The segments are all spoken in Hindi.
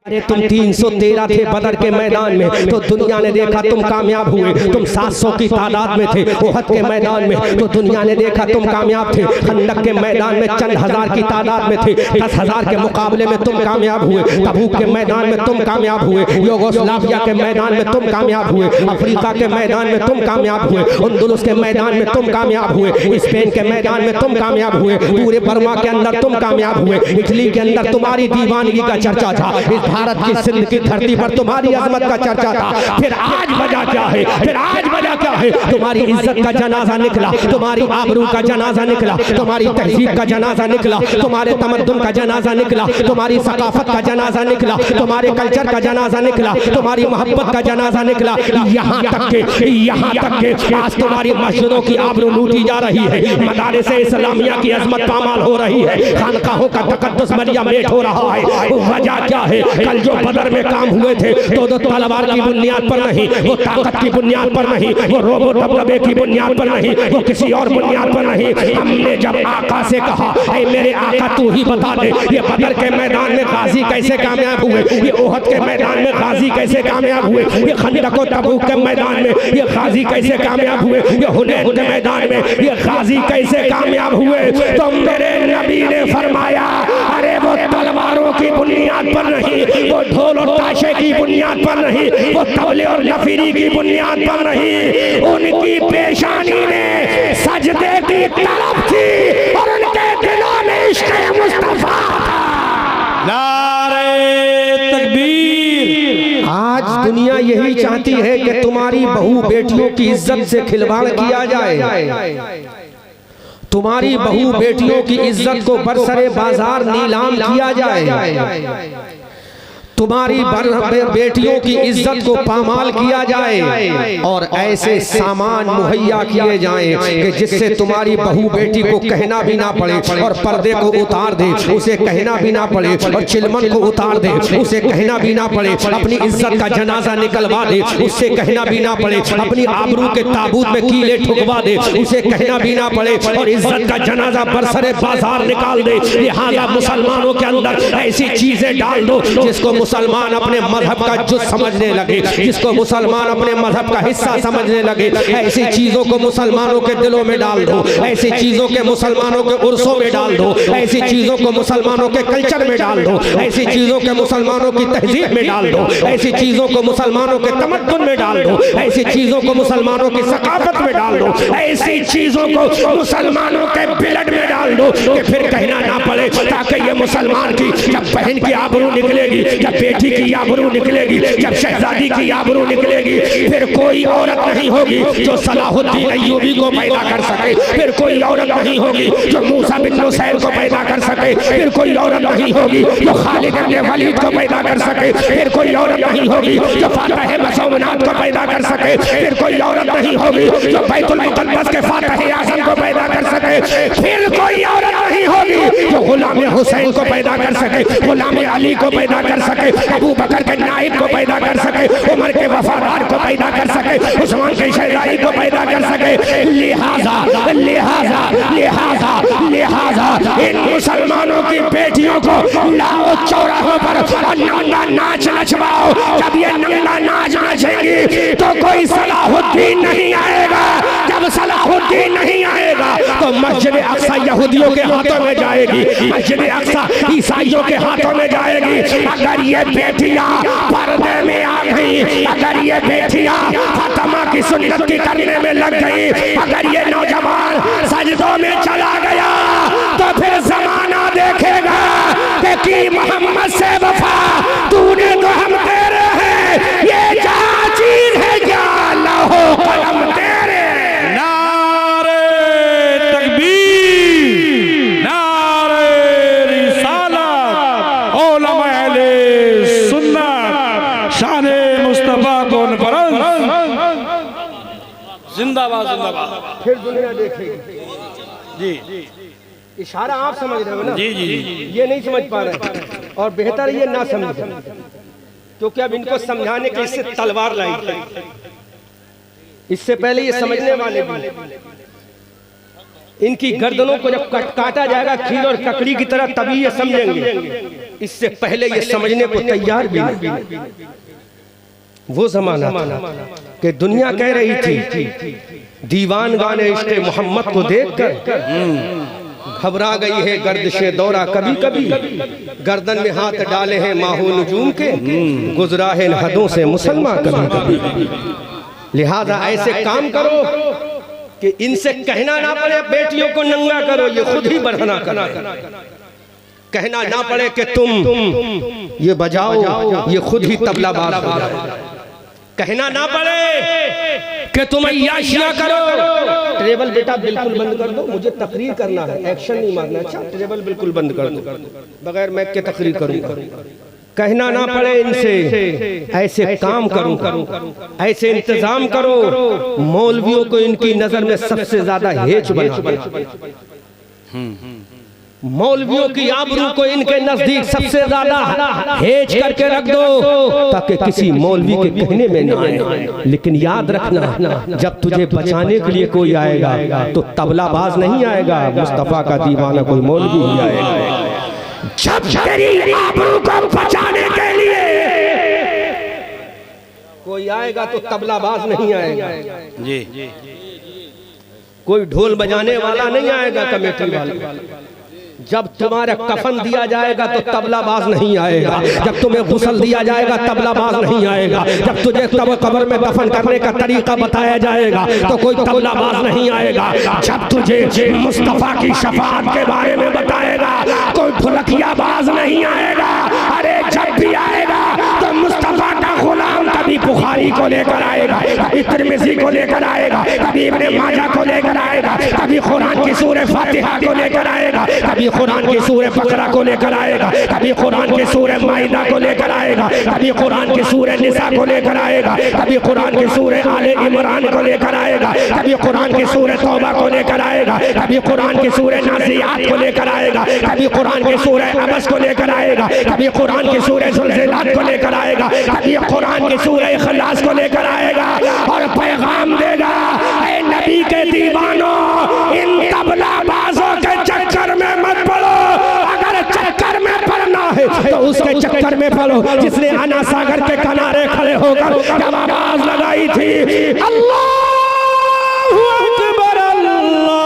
अरे तुम 313 थे बदर के मैदान में तो दुनिया ने देखा तुम कामयाब हुए। तुम 700 की तादाद में थे उहद के मैदान में तो दुनिया ने देखा तुम कामयाब थे। खंदक के मैदान में चंद हजार की तादाद में थे, 10,000 के मुकाबले में तुम कामयाब हुए। तबूक के मैदान में तुम कामयाब हुए, युगोस्लाविया के मैदान में तुम कामयाब हुए, अफ्रीका के मैदान में तुम कामयाब हुए, अंदलुस के मैदान में तुम कामयाब हुए, स्पेन के मैदान में तुम कामयाब हुए, पूरे बर्मा के अंदर तुम कामयाब हुए, इटली के अंदर तुम्हारी दीवानगी का चर्चा था, इस भारत की सिंध की धरती पर तुम्हारी अजमत का चर्चा था। फिर आज वजह क्या है? फिर आज वजह क्या है? तुम्हारी इज्जत का जनाजा निकला, तुम्हारी आबरू का जनाजा निकला, तुम्हारी तहजीब का जनाजा निकला, तुम्हारे तमद्दुन का जनाजा निकला, तुम्हारी सकाफत का जनाजा निकला, तुम्हारे कल्चर का जनाजा निकला, तुम्हारी मोहब्बत का जनाजा निकला। यहाँ तक के आज तुम्हारी मस्जिदों की आबरू लूटी जा रही है, मदारिस इस्लामिया की अजमत पामाल हो रही है, खानकाहों का तकद्दुस मरियमेट हो रहा है। वजह क्या है? कल जो बदर में काम हुए थे तो तलवार की बुनियाद पर नहीं, वो ताकत की बुनियाद पर नहीं, वो रोबो दबदबे की बुनियाद पर नहीं, वो किसी और बुनियाद पर नहीं। हमने जब आका से कहा ऐ मेरे आका तू ही बता दे, ये बदर के मैदान में गाजी कैसे कामयाब हुए, ये ओहद के मैदान में गाजी कैसे कामयाब हुए, ये खंदक और तबूक के मैदान में ये गाजी कैसे कामयाब हुए, ये हुनैन के मैदान में ये गाजी कैसे कामयाब हुए? तो मेरे नबी ने फरमाया अरे वो तलवारों की बुनियाद पर नहीं, वो ढोल और ताशे की बुनियाद पर नहीं, वो तबले और नफीरी की बुनियाद पर नहीं, उनकी पेशानी में सजदे की तलब थी और उनके दिलों में इश्क़ मुस्तफा। नारे तकबीर। आज दुनिया यही चाहती है कि तुम्हारी बहू बेटियों की इज्जत से खिलवाड़ किया जाए, तुम्हारी बहू बेटियों की इज्जत को बरसरे बाजार नीलाम किया जाए, तुम्हारी बेटियों की इज्जत को पामाल किया जाए और ऐसे सामान मुहैया किए जाएं कि जिससे तुम्हारी बहू बेटी को कहना भी ना पड़े और पर्दे को उतार दे, उसे कहना भी ना पड़े और चिलमन को उतार दे, उसे कहना भी ना पड़े, अपनी इज्जत का जनाजा निकलवा दे, उससे कहना भी ना पड़े, अपनी आबरू के ताबूत में कीले ठुकवा दे, उसे कहना भी ना पड़े और इज्जत का जनाजा बरसरे बाजार निकाल दे। लिहाजा मुसलमानों के अंदर ऐसी चीजें डाल दो जिसको मुसलमान अपने मजहब का जुज समझने लगे, जिसको मुसलमान अपने मजहब का हिस्सा समझने लगे। ऐसी चीजों को मुसलमानों के दिलों में डाल दो, ऐसी चीजों के मुसलमानों के उर्सों में डाल दो, ऐसी चीजों को मुसलमानों के कल्चर में डाल दो, ऐसी चीजों के मुसलमानों की तहजीब में डाल दो, ऐसी चीजों को मुसलमानों के तमद्दुन में डाल दो, ऐसी चीजों को मुसलमानों की सकाफत में डाल दो, ऐसी चीजों को मुसलमानों के ब्लड में डाल दो कि फिर कहना ना पड़े, ताकि ये मुसलमान की जब बहन की आबरू निकलेगी, जब बेटी की आबरू निकलेगी, जब शहजादी की आबरू निकलेगी, फिर कोई औरत नहीं होगी जो सलाहुद्दीन अय्यूबी को पैदा कर सके, फिर कोई औरत नहीं होगी जो मूसा बिन नुसैर को पैदा कर सके, फिर कोई औरत नहीं होगी जो खालिद इब्न वलीद को पैदा कर सके, फिर कोई औरत नहीं होगी जो फातिह मसौनात को पैदा कर सके, फिर कोई औरत नहीं होगी जो बैतुल मुक़द्दस के फातिह आज़म को पैदा कर सके, फिर कोई औरत नहीं होगी जो गुलाम हुसैन को पैदा कर सके, गुलाम अली को पैदा कर सके, अबू बकर के नाइब को पैदा कर सके, उमर के वफादार को पैदा कर सके, उस्मान के शहजादी को पैदा कर सके। लिहाजा लिहाजा लिहाजा लिहाजा इन मुसलमानों की बेटियों को लाओ चौराहों पर और नंगा नाच नचवाओ। जब ये नंगा नाच नचेंगी तो कोई सलाहुद्दीन नहीं आएगा, जब सलाहुद्दीन नहीं आएगा तो मस्जिद अक्सा यहूदियों के हाथों में जाएगी, मस्जिद अक्सा ईसाइयों के हाथों में जाएगी। अगर ये बेटियां पर्दे में आ गई, अगर ये बेटियां फातिमा की सुन्नत की करने में लग गई, अगर ये नौजवान सजदों में चला गया तो फिर जमाना देखेगा कि मोहम्मद से वफा तूने तो हम तेरे हैं, ये क्या चीज है क्या लौहो कलम तेरे। नारे तकबीर, नारे रिसालत, उलमा अहले सुन्नत, शाने मुस्तफा को नफरत, जिंदाबाद जिंदाबाद। फिर दुनिया देखेगी। जी इशारा आप समझ रहे हो ना? जी जी ये नहीं समझ पा रहे और बेहतर ये ना समझे, क्योंकि अब इनको समझाने के इससे तलवार लाई, इससे पहले ये समझने वाले भी इनकी गर्दनों को जब काटा जाएगा खील और ककड़ी की तरह, तभी ये समझेंगे। इससे पहले ये समझने को तैयार भी नहीं। वो जमाना था कि दुनिया कह रही थी, दीवान गाने इश्क़ मोहम्मद को देखकर घबरा गई है गर्दिशे दौरा, कभी कभी गर्दन में हाथ डाले हैं माहो नजूम के, गुजरा है हदों से मुसलमान कभी कभी। लिहाजा ऐसे काम करो कि इनसे कहना ना पड़े बेटियों को नंगा करो, ये खुद ही बढ़ना करना, कहना ना पड़े कि तुम ये बजाओ, ये खुद ही तबला बाज हो जाए, कहना ना पड़े कि तुम अय्याशियां करो। ट्रेबल बेटा बिल्कुल बंद कर दो, मुझे तकरीर करना है, एक्शन नहीं मारना। अच्छा ट्रेबल बिल्कुल बंद कर दो, बगैर मैक के तकरीर करूंगा। कहना ना पड़े इनसे, ऐसे काम करो, ऐसे इंतजाम करो, मौलवियों को इनकी नजर में सबसे ज्यादा हेच बना, मौलवियों की आबरू को इनके नजदीक सबसे ज्यादा हेज करके रख दो, ताकि किसी मौलवी के कहने में ना आए। लेकिन याद रखना, जब तुझे बचाने के लिए कोई आएगा तो तबलाबाज नहीं आएगा, मुस्तफा का दीवाना कोई मौलवी ही आएगा। जब तेरी आबरू को बचाने के लिए कोई आएगा तो तबलाबाज नहीं आएगा जी, कोई ढोल बजाने वाला नहीं आएगा, कमेटी वाला। जब तुम्हारा कफन दिया जाएगा तो तबलाबाज नहीं आएगा, जब तुम्हें गुस्ल दिया जाएगा तबलाबाज नहीं आएगा, जब तुझे कब्र में दफन करने का तरीका बताया जाएगा तो कोई तबलाबाज नहीं आएगा, जब तुझे मुस्तफा की शफाअत के बारे में बताएगा कोई ढोलकियाबाज नहीं आएगा। अरे जब भी आएगा तो मुस्तफा का गुलाम कभी बुखारी को लेकर आएगा, कभी तिरमिज़ी को लेकर आएगा, कभी इब्ने माजा को लेकर आएगा, कभी कुरान की सूरह फातिहा को लेकर आएगा, कभी कुरान की सूरह बकरा को लेकर आएगा, कभी कुरान की सूरह माइदा को लेकर आएगा, कभी कुरान की सूरह निसा को लेकर आएगा, कभी कुरान की सूरह आले इमरान को लेकर आएगा, कभी कुरान की सूरह तौबा को लेकर आएगा, कभी कुरान की सूरह नाज़ियात को लेकर आएगा, कभी कुरान की सूरह अबस को लेकर आएगा, कभी कुरान की सूरह ज़ुलज़िलात को लेकर आएगा, कभी कुरान की सूरह इखलास को लेकर आएगा और पैगाम देगा, ऐ नबी के दीवानों, इन तबलाबाजों के चक्कर में मत पड़ो। अगर चक्कर में पड़ना है तो उसके चक्कर में पड़ो जिसने अना सागर के किनारे खड़े होकर जब आवाज लगाई थी, अल्लाहु अकबर, अल्लाहु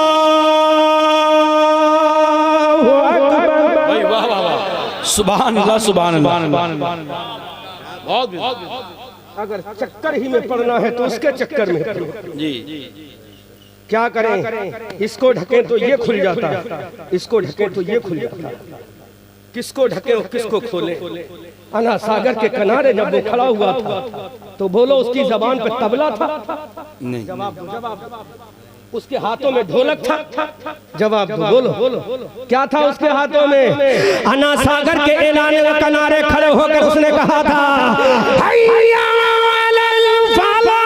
अकबर, वाह वाह वाह, सुभान अल्लाह, सुभान अल्लाह। अगर चक्कर ही में पड़ना है तो उसके चक्कर में जी। क्या करें, इसको ढके तो ये खुल जाता, इसको ढके तो ये खुल जाता, किसको ढके और किसको खोले। अना सागर के किनारे जब वो खड़ा हुआ था तो बोलो उसकी जबान पे तबला था? नहीं। जवाब उसके हाथों में ढोलक था? जवाब बोलो क्या था उसके हाथों में? अना सागर के ऐलान के किनारे खड़े होकर उसने कहा था, हैया अलल फलाह।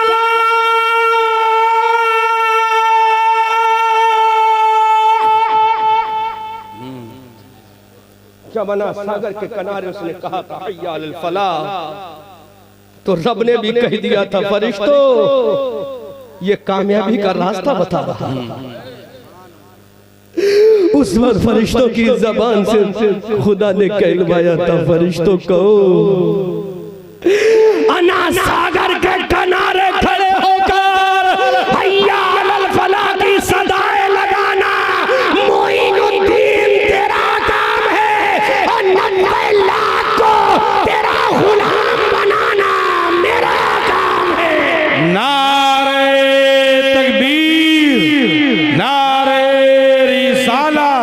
जब अना सागर के किनारे उसने कहा था हैया अलल फलाह, तो रब ने भी कह दिया था, फरिश्तों ये कामयाबी का रास्ता बता रहा है। उस वक्त फरिश्तों की जबान से खुदा ने कहलवाया था, फरिश्तों को अना सागर के किनारे खड़े होकर हैया अलल फलाह की सदाएं लगाना मोइनुद्दीन तेरा काम है, और 90 लाख को तेरा गुलाम बनाना मेरा काम है। नारे तकबीर, नारे रिसालत,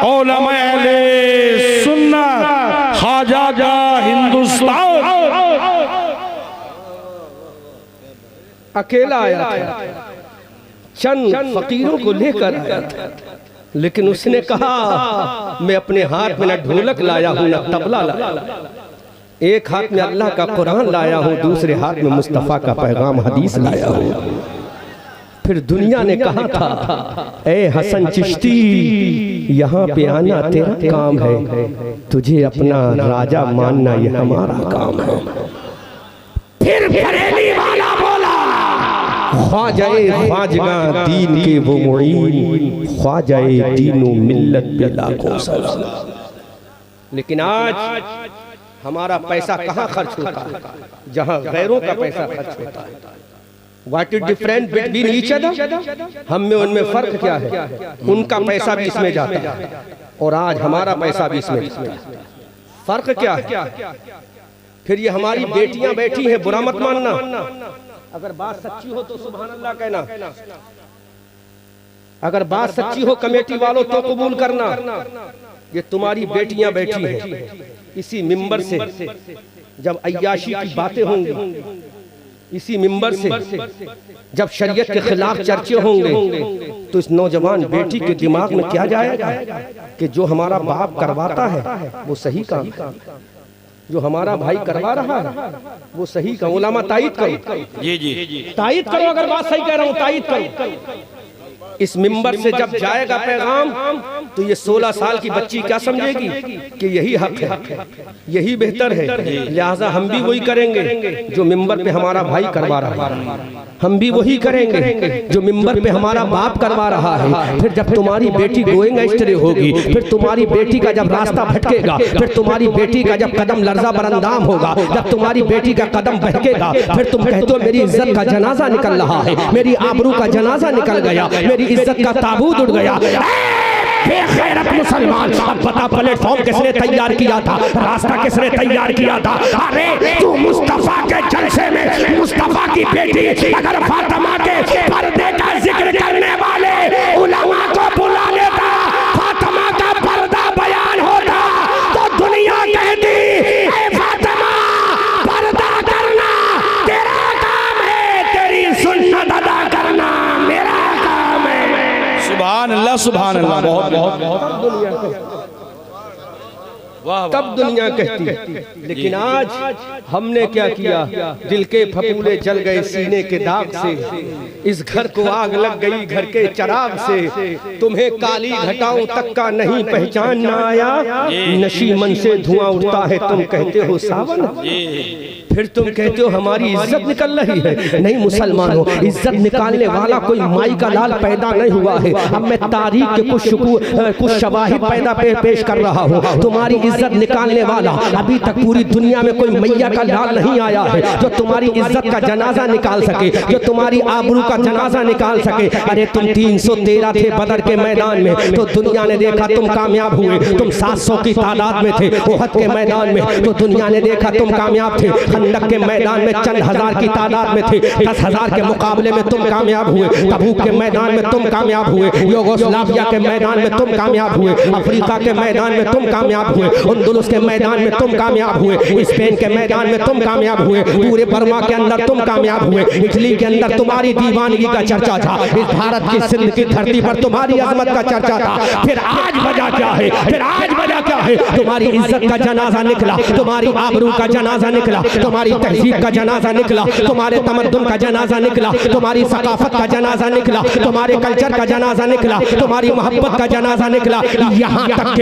उलमा अहले सुन्नत, ख्वाजा हिंदुस्तान। अकेला आया था, चंद फकीरों को लेकर आया था, लेकिन उसने कहा मैं अपने हाथ में न ढोलक लाया हूं न तबला लाया, एक हाथ में अल्लाह का कुरान लाया हूं, दूसरे हाथ में मुस्तफा का पैगाम हदीस लाया हूं। फिर दुनिया ने कहा था, ए हसन चिश्ती यहाँ पे आना तेरा काम है, तुझे अपना राजा मानना ये हमारा काम है। फिर बरेली वाला बोला, ख्वाजाए ख्वाजगा दीन के वो मुईन, ख्वाजाए दीनो मिल्लत पे लाखों सलाम। लेकिन आज हमारा पैसा कहाँ खर्च होता है? जहाँ गैरों का पैसा खर्च होता है। What is different between each other? हम में उनमें फर्क क्या है? उनका पैसा भी इसमें जाता है और आज हमारा पैसा भी इसमें जाता है। फर्क क्या है? फिर ये हमारी बेटियां बैठी हैं, बुरा मत मानना। अगर बात सच्ची हो तो सुभान अल्लाह कहना, अगर बात सच्ची हो कमेटी वालों तो कबूल करना। ये तुम्हारी बेटियां बैठी हैं, इसी मिंबर से जब अय्याशी की बातें होंगी, इसी मिंबर से जब शरीयत के खिलाफ चर्चे होंगे, तो इस नौजवान बेटी के दिमाग में क्या जाएगा कि जो हमारा बाप करवाता है वो सही काम, जो हमारा भाई करवा रहा है वो सही काम। उलमा तायीद करो, जी तायीद करो, अगर बात सही कह रहा हूँ तायीद करो। इस मिंबर से जब जाएगा पैगाम तो ये 16 साल की बच्ची क्या समझेगी कि यही हक है, यही बेहतर है, लिहाजा हम भी वही करेंगे जो मिंबर पे हमारा भाई करवा रहा है, हम भी वही करेंगे जो मिंबर पे हमारा बाप करवा रहा है। फिर जब तुम्हारी बेटी गोइंग एस्ट्रे होगी, फिर तुम्हारी बेटी का जब रास्ता भटकेगा, फिर तुम्हारी बेटी का जब कदम लर्जा बरंदाम होगा, जब तुम्हारी बेटी का कदम बहकेगा, फिर तुम कहते हो मेरी इज्जत का जनाजा निकल रहा है, मेरी आबरू का जनाजा निकल गया, मेरी इज्जत का ताबूत उड़ गया। बेगैरत मुसलमान, अब बता प्लेटफॉर्म किसने तैयार किया था, रास्ता किसने तैयार किया था? अरे तू मुस्तफा के जलसे में मुस्तफा की बेटी अगर फातिमा के पर्दे का जिक्र करने वाले उलमा को बुला लेता, फातिमा का पर्दा बयान होता, तो दुनिया कहती ऐ फातिमा पर्दा करना तेरा काम है, तेरी सुन्नत अदा करना मेरा काम है। सुभान अल्लाह, सुभान अल्लाह। बहुत बहुत तब दुनिया कहती। लेकिन आज हमने क्या किया? दिल के फपूले जल गए सीने के दाग से, इस घर को आग लग गई घर के चराग से, तुम्हें काली घटाओं तक का नहीं पहचानना आया, नशीमन से धुआं उठता है तुम कहते हो सावन, फिर तुम कहते हो हमारी इज्जत निकल रही है। नहीं मुसलमानों, इज्जत निकालने वाला कोई माई का लाल पैदा नहीं हुआ है। अब मैं तारीख के कुछ शवाहिद पैदा पेश कर रहा हूँ। तुम्हारी इज्जत निकालने वाला अभी तक पूरी दुनिया में कोई मैया का लाल नहीं आया है जो तुम्हारी इज्जत का जनाजा निकाल सके, जो तुम्हारी आबरू का जनाजा निकाल सके। अरे तुम 313 थे बदर के मैदान में, तो दुनिया ने देखा तुम कामयाब हुए। तुम 700 की तादाद में थे ओहद के मैदान में, तो दुनिया ने देखा तुम कामयाब थे। खंदक के मैदान में चंद हजार की तादाद में थे, 10,000 के मुकाबले में तुम कामयाब हुए। तबूक के मैदान में तुम कामयाब हुए, युगोस्लाविया के मैदान में तुम कामयाब हुए, अफ्रीका के मैदान में तुम कामयाब हुए, अंदलुस के मैदान में तुम कामयाब हुए, स्पेन के मैदान में तुम कामयाब हुए, पूरे बर्मा के अंदर तुम कामयाब हुए, इटली के अंदर तुम्हारी दीवानगी का चर्चा था, इस भारत की सिंध की धरती पर तुम्हारी अजमत का चर्चा था। फिर आज वजह क्या है? फिर आज वजह क्या है? तुम्हारी इज्जत का जनाजा निकला, तुम्हारी आबरू का जनाजा निकला, तुम्हारी तहजीब का जनाजा निकला, तुम्हारे तमद्दुन का जनाजा निकला, तुम्हारी सकाफत का जनाजा निकला, तुम्हारे कल्चर का जनाजा निकला, तुम्हारी मोहब्बत का जनाजा निकला। यहाँ तक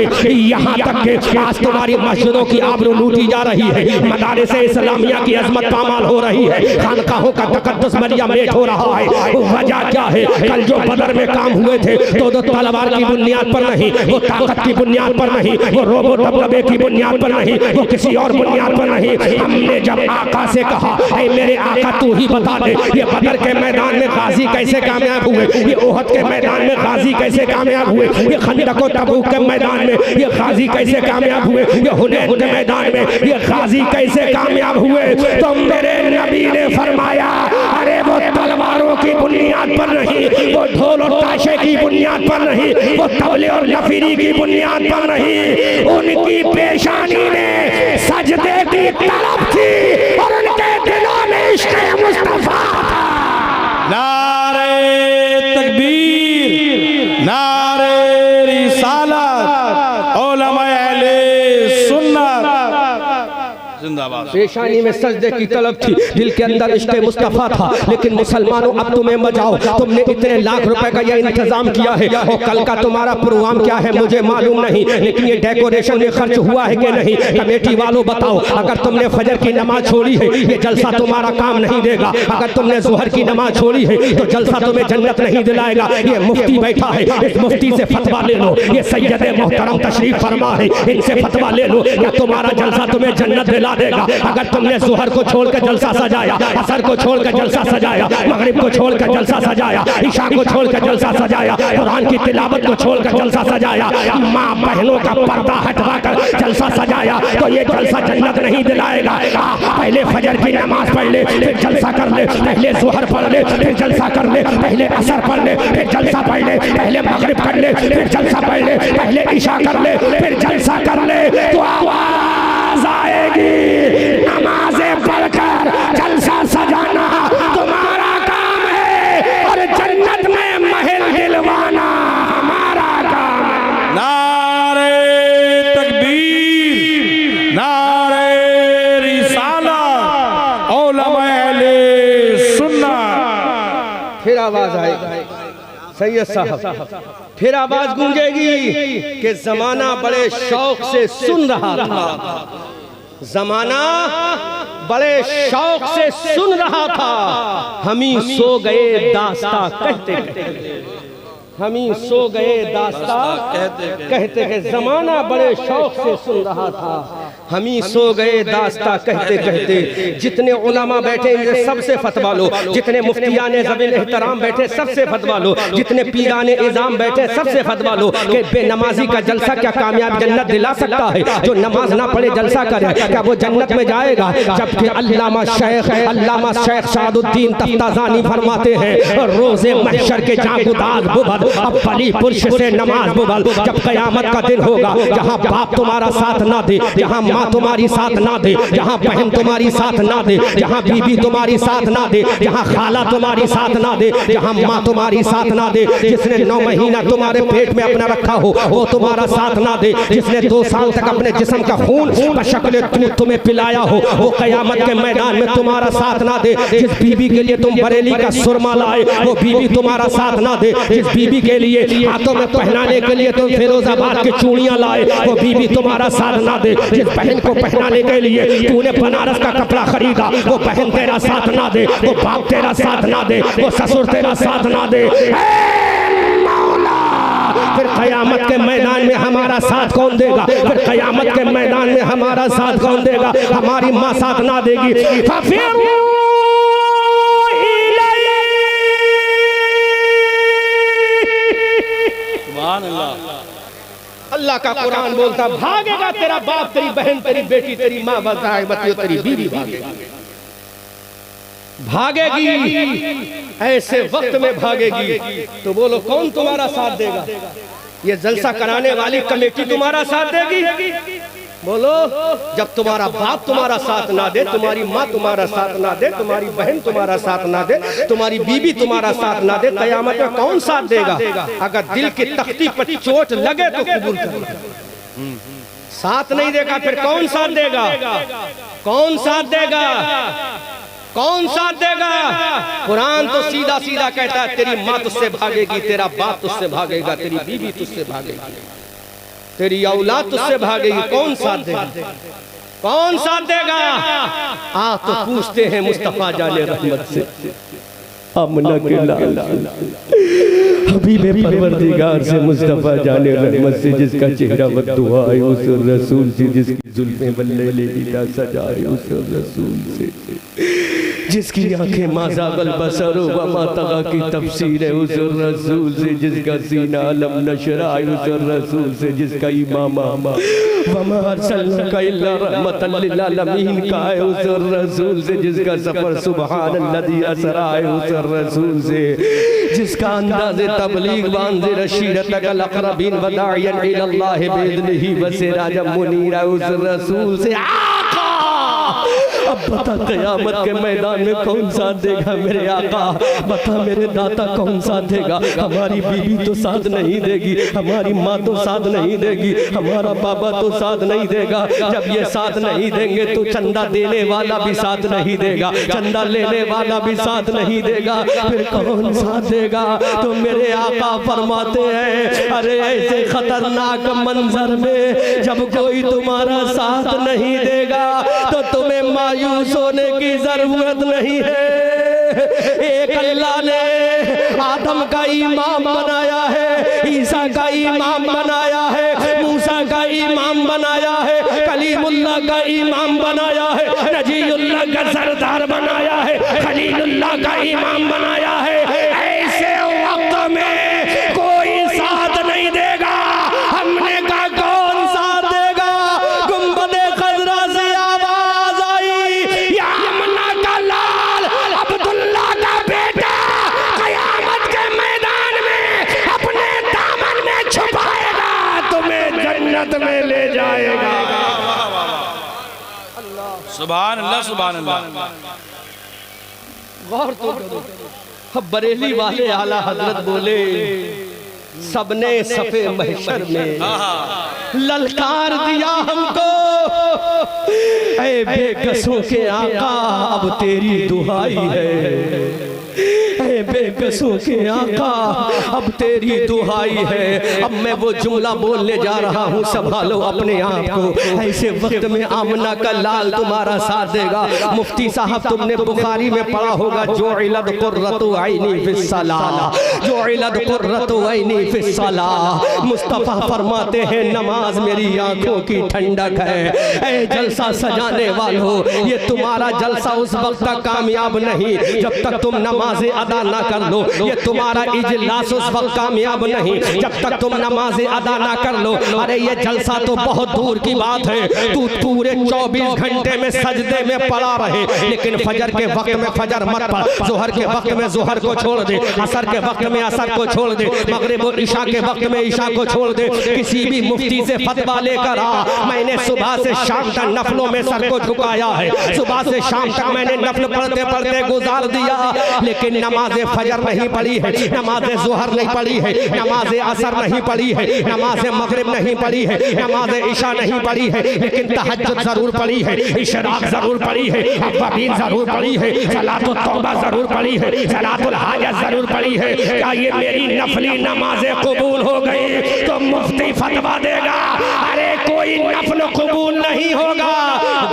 के आज तुम्हारी मस्जिदों की आबरू लूटी जा रही है, मदारिस इस्लामिया की अजमत पामाल हो रही है, खानकाहों का तकद्दुस मरिया मेट हो रहा है। वजह क्या है? कल जो बदर में काम हुए थे तो तलवार की बुनियाद पर नहीं, वो ताकत की बुनियाद पर नहीं, वो रोबो दबदबे की बुनियाद पर नहीं, वो किसी और बुनियाद पर नहीं। हमने जब आका से कहा ऐ मेरे आका तू ही बता दे, ये बदर के मैदान में गाजी कैसे कामयाब हुए, ये ओहद के मैदान में गाजी कैसे कामयाब हुए, ये खंदक और तबूक के मैदान में ये गाजी कैसे कामयाब हुए, ये हुनैन के मैदान में ये गाजी कैसे कामयाब हुए? तो मेरे नबी ने फरमाया अरे वो तलवारों की बुनियाद पर नहीं, वो ढोल और ताशे की बुनियाद पर नहीं, वो तबले और नफीरी की बुनियाद पर नहीं, उनकी पेशानी में सजदे की तरफ थी और उनके दिलों में इश्क़ मुस्तफा था। नारे तकबीर, नारे रिसालत, उलमा अहले सुन्नत जिंदाबाद। पेशानी में सजदे की तलब थी, दिल के अंदर इश्क़ मुस्तफ़ा था। लेकिन मुसलमानों अब तुम्हें मजाओ, तुमने इतने लाख रुपए का ये इंतजाम किया है और कल का तुम्हारा प्रोग्राम क्या है मुझे मालूम नहीं, लेकिन ये डेकोरेशन में खर्च हुआ है कि नहीं? कमेटी वालों बताओ। अगर तुमने फजर की नमाज छोड़ी है ये जलसा तुम्हारा काम नहीं देगा। अगर तुमने ज़ोहर की नमाज छोड़ी है तो जलसा तुम्हें जन्नत नहीं दिलाएगा। ये मुफ्ती बैठा है, इस मुफ्ती से फतवा ले लो। ये सैयद मोहतरम तशरीफ फरमा है, इनसे फतवा ले लो। क्या तुम्हारा जलसा तुम्हें जन्नत दिला देगा? अगर तुमने ज़ोहर को छोड़कर जलसा सजाया, असर को छोड़कर जलसा सजाया, मगरिब को छोड़कर जलसा सजाया, ईशा को छोड़कर जलसा सजाया, कुरान की तिलावत को छोड़कर जलसा सजाया, माँ बहनों का पर्दा हटवाकर जलसा सजाया, तो ये जलसा जन्नत नहीं दिलाएगा। पहले फजर की नमाज पढ़ ले, फिर जलसा कर ले। पहले ज़ोहर पढ़ ले, फिर जलसा कर ले। पहले असर पढ़ ले, फिर जलसा पढ़ ले। पहले मगरिब कर ले, फिर जलसा पढ़ ले। पहले ईशा कर ले, फिर जलसा कर ले, तो आवाज आएगी। नमाज़ें पढ़कर जलसा सजाना तुम्हारा काम है और जन्नत में महल दिलवाना हमारा काम है। नारे तकबीर, नारे रिसालत, उलमाए अहले सुन्नत। फिर आवाज आएगी सैयद साहब, फिर आवाज गूंजेगी कि जमाना बड़े शौक से सुन रहा था, जमाना बड़े शौक से सुन रहा था। हम ही सो गए दास्ता कहते कहते, हम ही सो गए दास्ता कहते कहते। जमाना बड़े शौक से सुन रहा था, हम ही सो गए दास्ता कहते कहते। जितने उलमा बैठे इनसे सबसे फतवा लो, जितने मुफ्तियान ज़बील एहतराम बैठे सबसे फतवा लो, जितने पीरान इज़ाम बैठे सबसे फतवा लो कि बेनमाजी का जलसा क्या कामयाब जन्नत दिला सकता है? जो नमाज ना पढ़े जलसा करे क्या वो जन्नत में जाएगा? जबकि अल्लामा शेख शादुद्दीन तफ्ताज़ानी फरमाते हैं रोज़े महशर के जागुदाज बुबल अब बली पुरुष से नमाज बुबल। जब क़यामत का दिन होगा जहाँ बाप तुम्हारा साथ ना दे, जहाँ माँ तुम्हारी साथ ना दे, जहाँ बहन तुम्हारी साथ ना दे, जहाँ बीबी तुम्हारी साथ ना दे, जहाँ खाला तुम्हारी साथ ना दे, जहाँ माँ तुम्हारी साथ ना दे, जिसने 9 महीना तुम्हारे पेट में अपना रखा हो वो तुम्हारा साथ ना दे, जिसने 2 साल तक अपने जिस्म का खून बशक्ल दूध तुम्हें पिलाया हो वो क़यामत के मैदान में तुम्हारा साथ ना दे। जिस बीबी के लिए तुम बरेली का सुरमा लाए वो बीबी तुम्हारा साथ ना दे। जिस बीबी के लिए हाथों में पहनाने के लिए तुम फिरोजाबाद की चूड़ियां लाए वो बीबी तुम्हारा साथ ना दे। जिस बहन को पहनाने के लिए तूने बनारस का कपड़ा खरीदा वो बहन तेरा साथ ना दे, वो बाप तेरा साथ ना दे, वो ससुर तेरा साथ ना दे। फिर क़यामत के मैदान में हमारा साथ कौन देगा? फिर क़यामत के मैदान में हमारा साथ कौन देगा? हमारी माँ साथ ना देगी। अल्लाह का कुरान बोलता भागेगा तेरा बाप, तेरी बहन, तेरी बेटी, तेरी माँ, बताओ तेरी बीवी भागेगी। ऐसे वक्त में भागेगी तो बोलो कौन तुम्हारा साथ देगा? ये जलसा कराने वाली कमेटी तुम्हारा साथ देगी? बोलो जब तुम्हारा बाप तुम्हारा साथ ना दे, तुम्हारी माँ तुम्हारा साथ ना दे, तुम्हारी बहन तुम्हारा साथ ना दे, तुम्हारी बीबी तुम्हारा साथ ना दे, क़यामत में कौन साथ देगा? अगर दिल की तख्ती पर चोट लगे तो कबूल कर, साथ नहीं देगा फिर कौन साथ देगा? कौन साथ देगा? कौन साथ देगा? कुरान तो सीधा सीधा कहता है तेरी माँ तुझसे भागेगी, तेरा बाप तुझसे भागेगा, तेरी बीवी तुझसे भागेगी, तेरी औलाद तुझसे भागेगी। कौन साथ देगा? कौन साथ देगा? तो पूछते हैं मुस्तफा जाने रहमत से, आमना के लाल हबीबे परवरदिगार से, मुस्तफा जाने रहमत से, जिसका चेहरा बद्दुआ है उस रसूल से, जिसकी जुल्फें बल्ले लेता सजा है उस रसूल से, जिसकी आंखें माज़ागल बसर व मा तगा की तफसीर है उस रसूल से, जिसका सीना अलम नशरा है उस रसूल से, जिसका इमामा वमा अरसलनाका इल्ला रहमतल लिल आलमीन का है उस रसूल से, जिसका सफर सुबहानल्लज़ी असरा है उस रसूल से, जिसका अंदाज़े तबलीग वांज़िर अशीरतकल अक़रबीन व दाइयन इलल्लाहि बिइज़निही व सिराजम मुनीरा उस रसूल से। अब बता क़यामत के मैदान में कौन साथ देगा मेरे आका, बता मेरे दाता कौन साथ देगा। हमारी बीवी तो साथ नहीं देगी, हमारी माँ तो साथ नहीं देगी, हमारा बाबा तो साथ नहीं देगा। जब ये साथ नहीं देंगे तो चंदा देने वाला भी साथ नहीं देगा, चंदा लेने वाला भी साथ नहीं देगा, फिर कौन साथ देगा। तो मेरे आका फरमाते हैं अरे ऐसे खतरनाक मंजर में जब कोई तुम्हारा साथ नहीं देगा तो तुम्हें मायूस होने की जरूरत नहीं है। एक अल्लाह ने आदम का इमाम बनाया है, ईसा का इमाम बनाया है, मूसा का इमाम बनाया है, कलीमुल्लाह का इमाम बनाया है, नजीउल्लाह का सरदार बनाया है, खलीलुल्लाह का इमाम बनाया है। ऐसे वक्त में कोई साथ नहीं देगा। हमने कहा कौन साथ देगा? गुंबदे खजरा से आवाज आई, या अमना का लाल अब्दुल्ला का बेटा क़यामत के मैदान में अपने दामन में छुपाएगा, तुम्हें जन्नत में ले जाएगा। सुभान अल्लाह, सुभान अल्लाह। गौर तो करो, अब बरेली वाले आला हजरत बोले सबने सफे महशर में ललकार दिया हमको, ऐ बेकसों के आका अब तेरी दुहाई है, ऐ बेकसों के आका अब तेरी दुहाई है। अब मैं वो जुमला बोलने जा रहा हूँ, संभालो अपने आप को। ऐसे वक्त में आमना का लाल तुम्हारा साथ देगा। मुफ्ती साहब तुमने बुखारी में पढ़ा होगा, जो इलद कुर्रतु ऐनी फिस्सलाह, जो इलद कुर्रतु ऐनी फिस्सलाह। मुस्तफ़ा फरमाते हैं नमाज मेरी आंखों की ठंडक है। ऐ जलसा सजाने वालों, ये तुम्हारा जलसा उस वक्त तक कामयाब नहीं जब तक तुम नमाज़ें अदा ना कर लो। ये तुम्हारा इजलास उस वक्त कामयाब नहीं जब तक तुम नमाज़ें अदा ना कर लो। अरे ये जलसा तो बहुत दूर की बात है, तू पूरे 24 घंटे में सजदे में पड़ा रहे, लेकिन फजर के वक्त में फजर मत पढ़, जोहर के वक्त में जोहर को छोड़ दे, असर के वक्त में असर को छोड़ दे, मगरिब और इशा के वक्त में इशा को छोड़ दे। किसी भी मुफ्ती से फतवा लेकर आ, मैंने सुबह से शाम तक नफलों में सर को झुकाया है, सुबह से शाम तक मैंने नफल पढ़ते पढ़ते गुजार दिया, लेकिन नमाज़े फजर नहीं पढ़ी है, नमाज़े ज़ुहर नहीं पढ़ी है, नमाज़े असर नहीं पढ़ी है, नमाज़े मगरिब नहीं पढ़ी है, नमाज़े इशा नहीं पढ़ी है, लेकिन तहज्जुद जरूर पढ़ी है, इशराक जरूर पढ़ी है, अव्वाबीन जरूर पढ़ी है, सलातुल तौबा जरूर पढ़ी है, सलातुल हाजत जरूर पढ़ी है। क्या ये मेरी नफली नमाज़ें कबूल हो गई? तो मुफ्ती फतवा देगा अरे कोई नफल कबूल नहीं होगा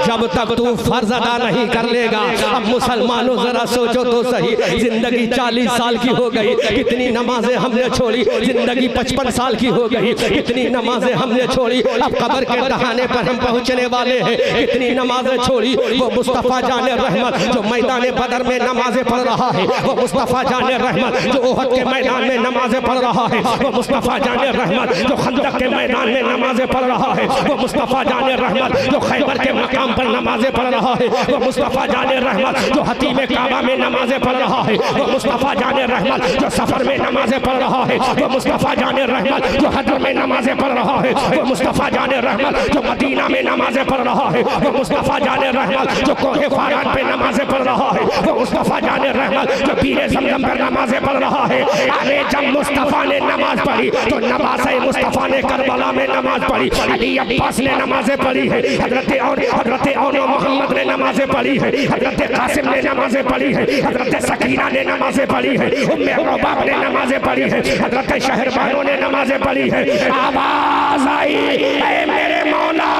जब तक तू फर्ज अदा नहीं कर लेगा। अब मुसलमानों जरा सोचो तो सही, जिंदगी 40 साल की हो गई, कितनी नमाजें हमने छोड़ी, जिंदगी 55 साल की हो गई, कितनी नमाजें हमने छोड़ी, अब कब्र के दहाने पर हम पहुंचने वाले हैं, कितनी नमाजें छोड़ी। वो मुस्तफ़ा जाने रहमत जो मैदान बदर में नमाजें पढ़ रहा है, वो मुस्तफ़ा जाने रहमत जो ओहद के मैदान में नमाजें पढ़ रहा है, वो मुस्तफ़ा जाने रहमत जो खंदक के मैदान में नमाजें पढ़ रहा है, वो मुस्तफ़ा जाने रहमत जो खैबर के मकाम पर नमाजें पढ़ रहा है, वो मुस्तफ़ा जाने रहमत जो हतीम काबा में नमाजें पढ़ रहा है, वो मुस्तफ़ा जाने रहमत जो सफर में नमाजें पढ़ रहा है, वो मुस्तफ़ा जाने रहमत जो हजर में नमाजें पढ़ रहा है, वो मुस्तफ़ा जाने रहमत जो मदीना में नमाजें पढ़ रहा है, वो मुस्तफ़ा जाने रहमत जो कोहे फारान पे नमाजें पढ़ रहा है, वो मुस्तफ़ा जाने रहमत जो पीरे ज़मज़म पर नमाजें पढ़ रहा है। अरे जब मुस्तफ़ा ने नमाज पढ़ी तो नवासे मुस्तफ़ा ने करबला में नमाज पढ़ी, अली अब्बास ने नमाजें पढ़ी है, हजरत औनो मोहम्मद ने नमाजें पढ़ी है, हजरत कासिम ने नमाजें पढ़ी है, हजरत सकीना ने नमाजें पढ़ी है, उम्मे रुबाब ने नमाजें पढ़ी है, हजरत शहरबानो ने नमाजें पढ़ी है। आवाज आई ऐ मेरे मौला,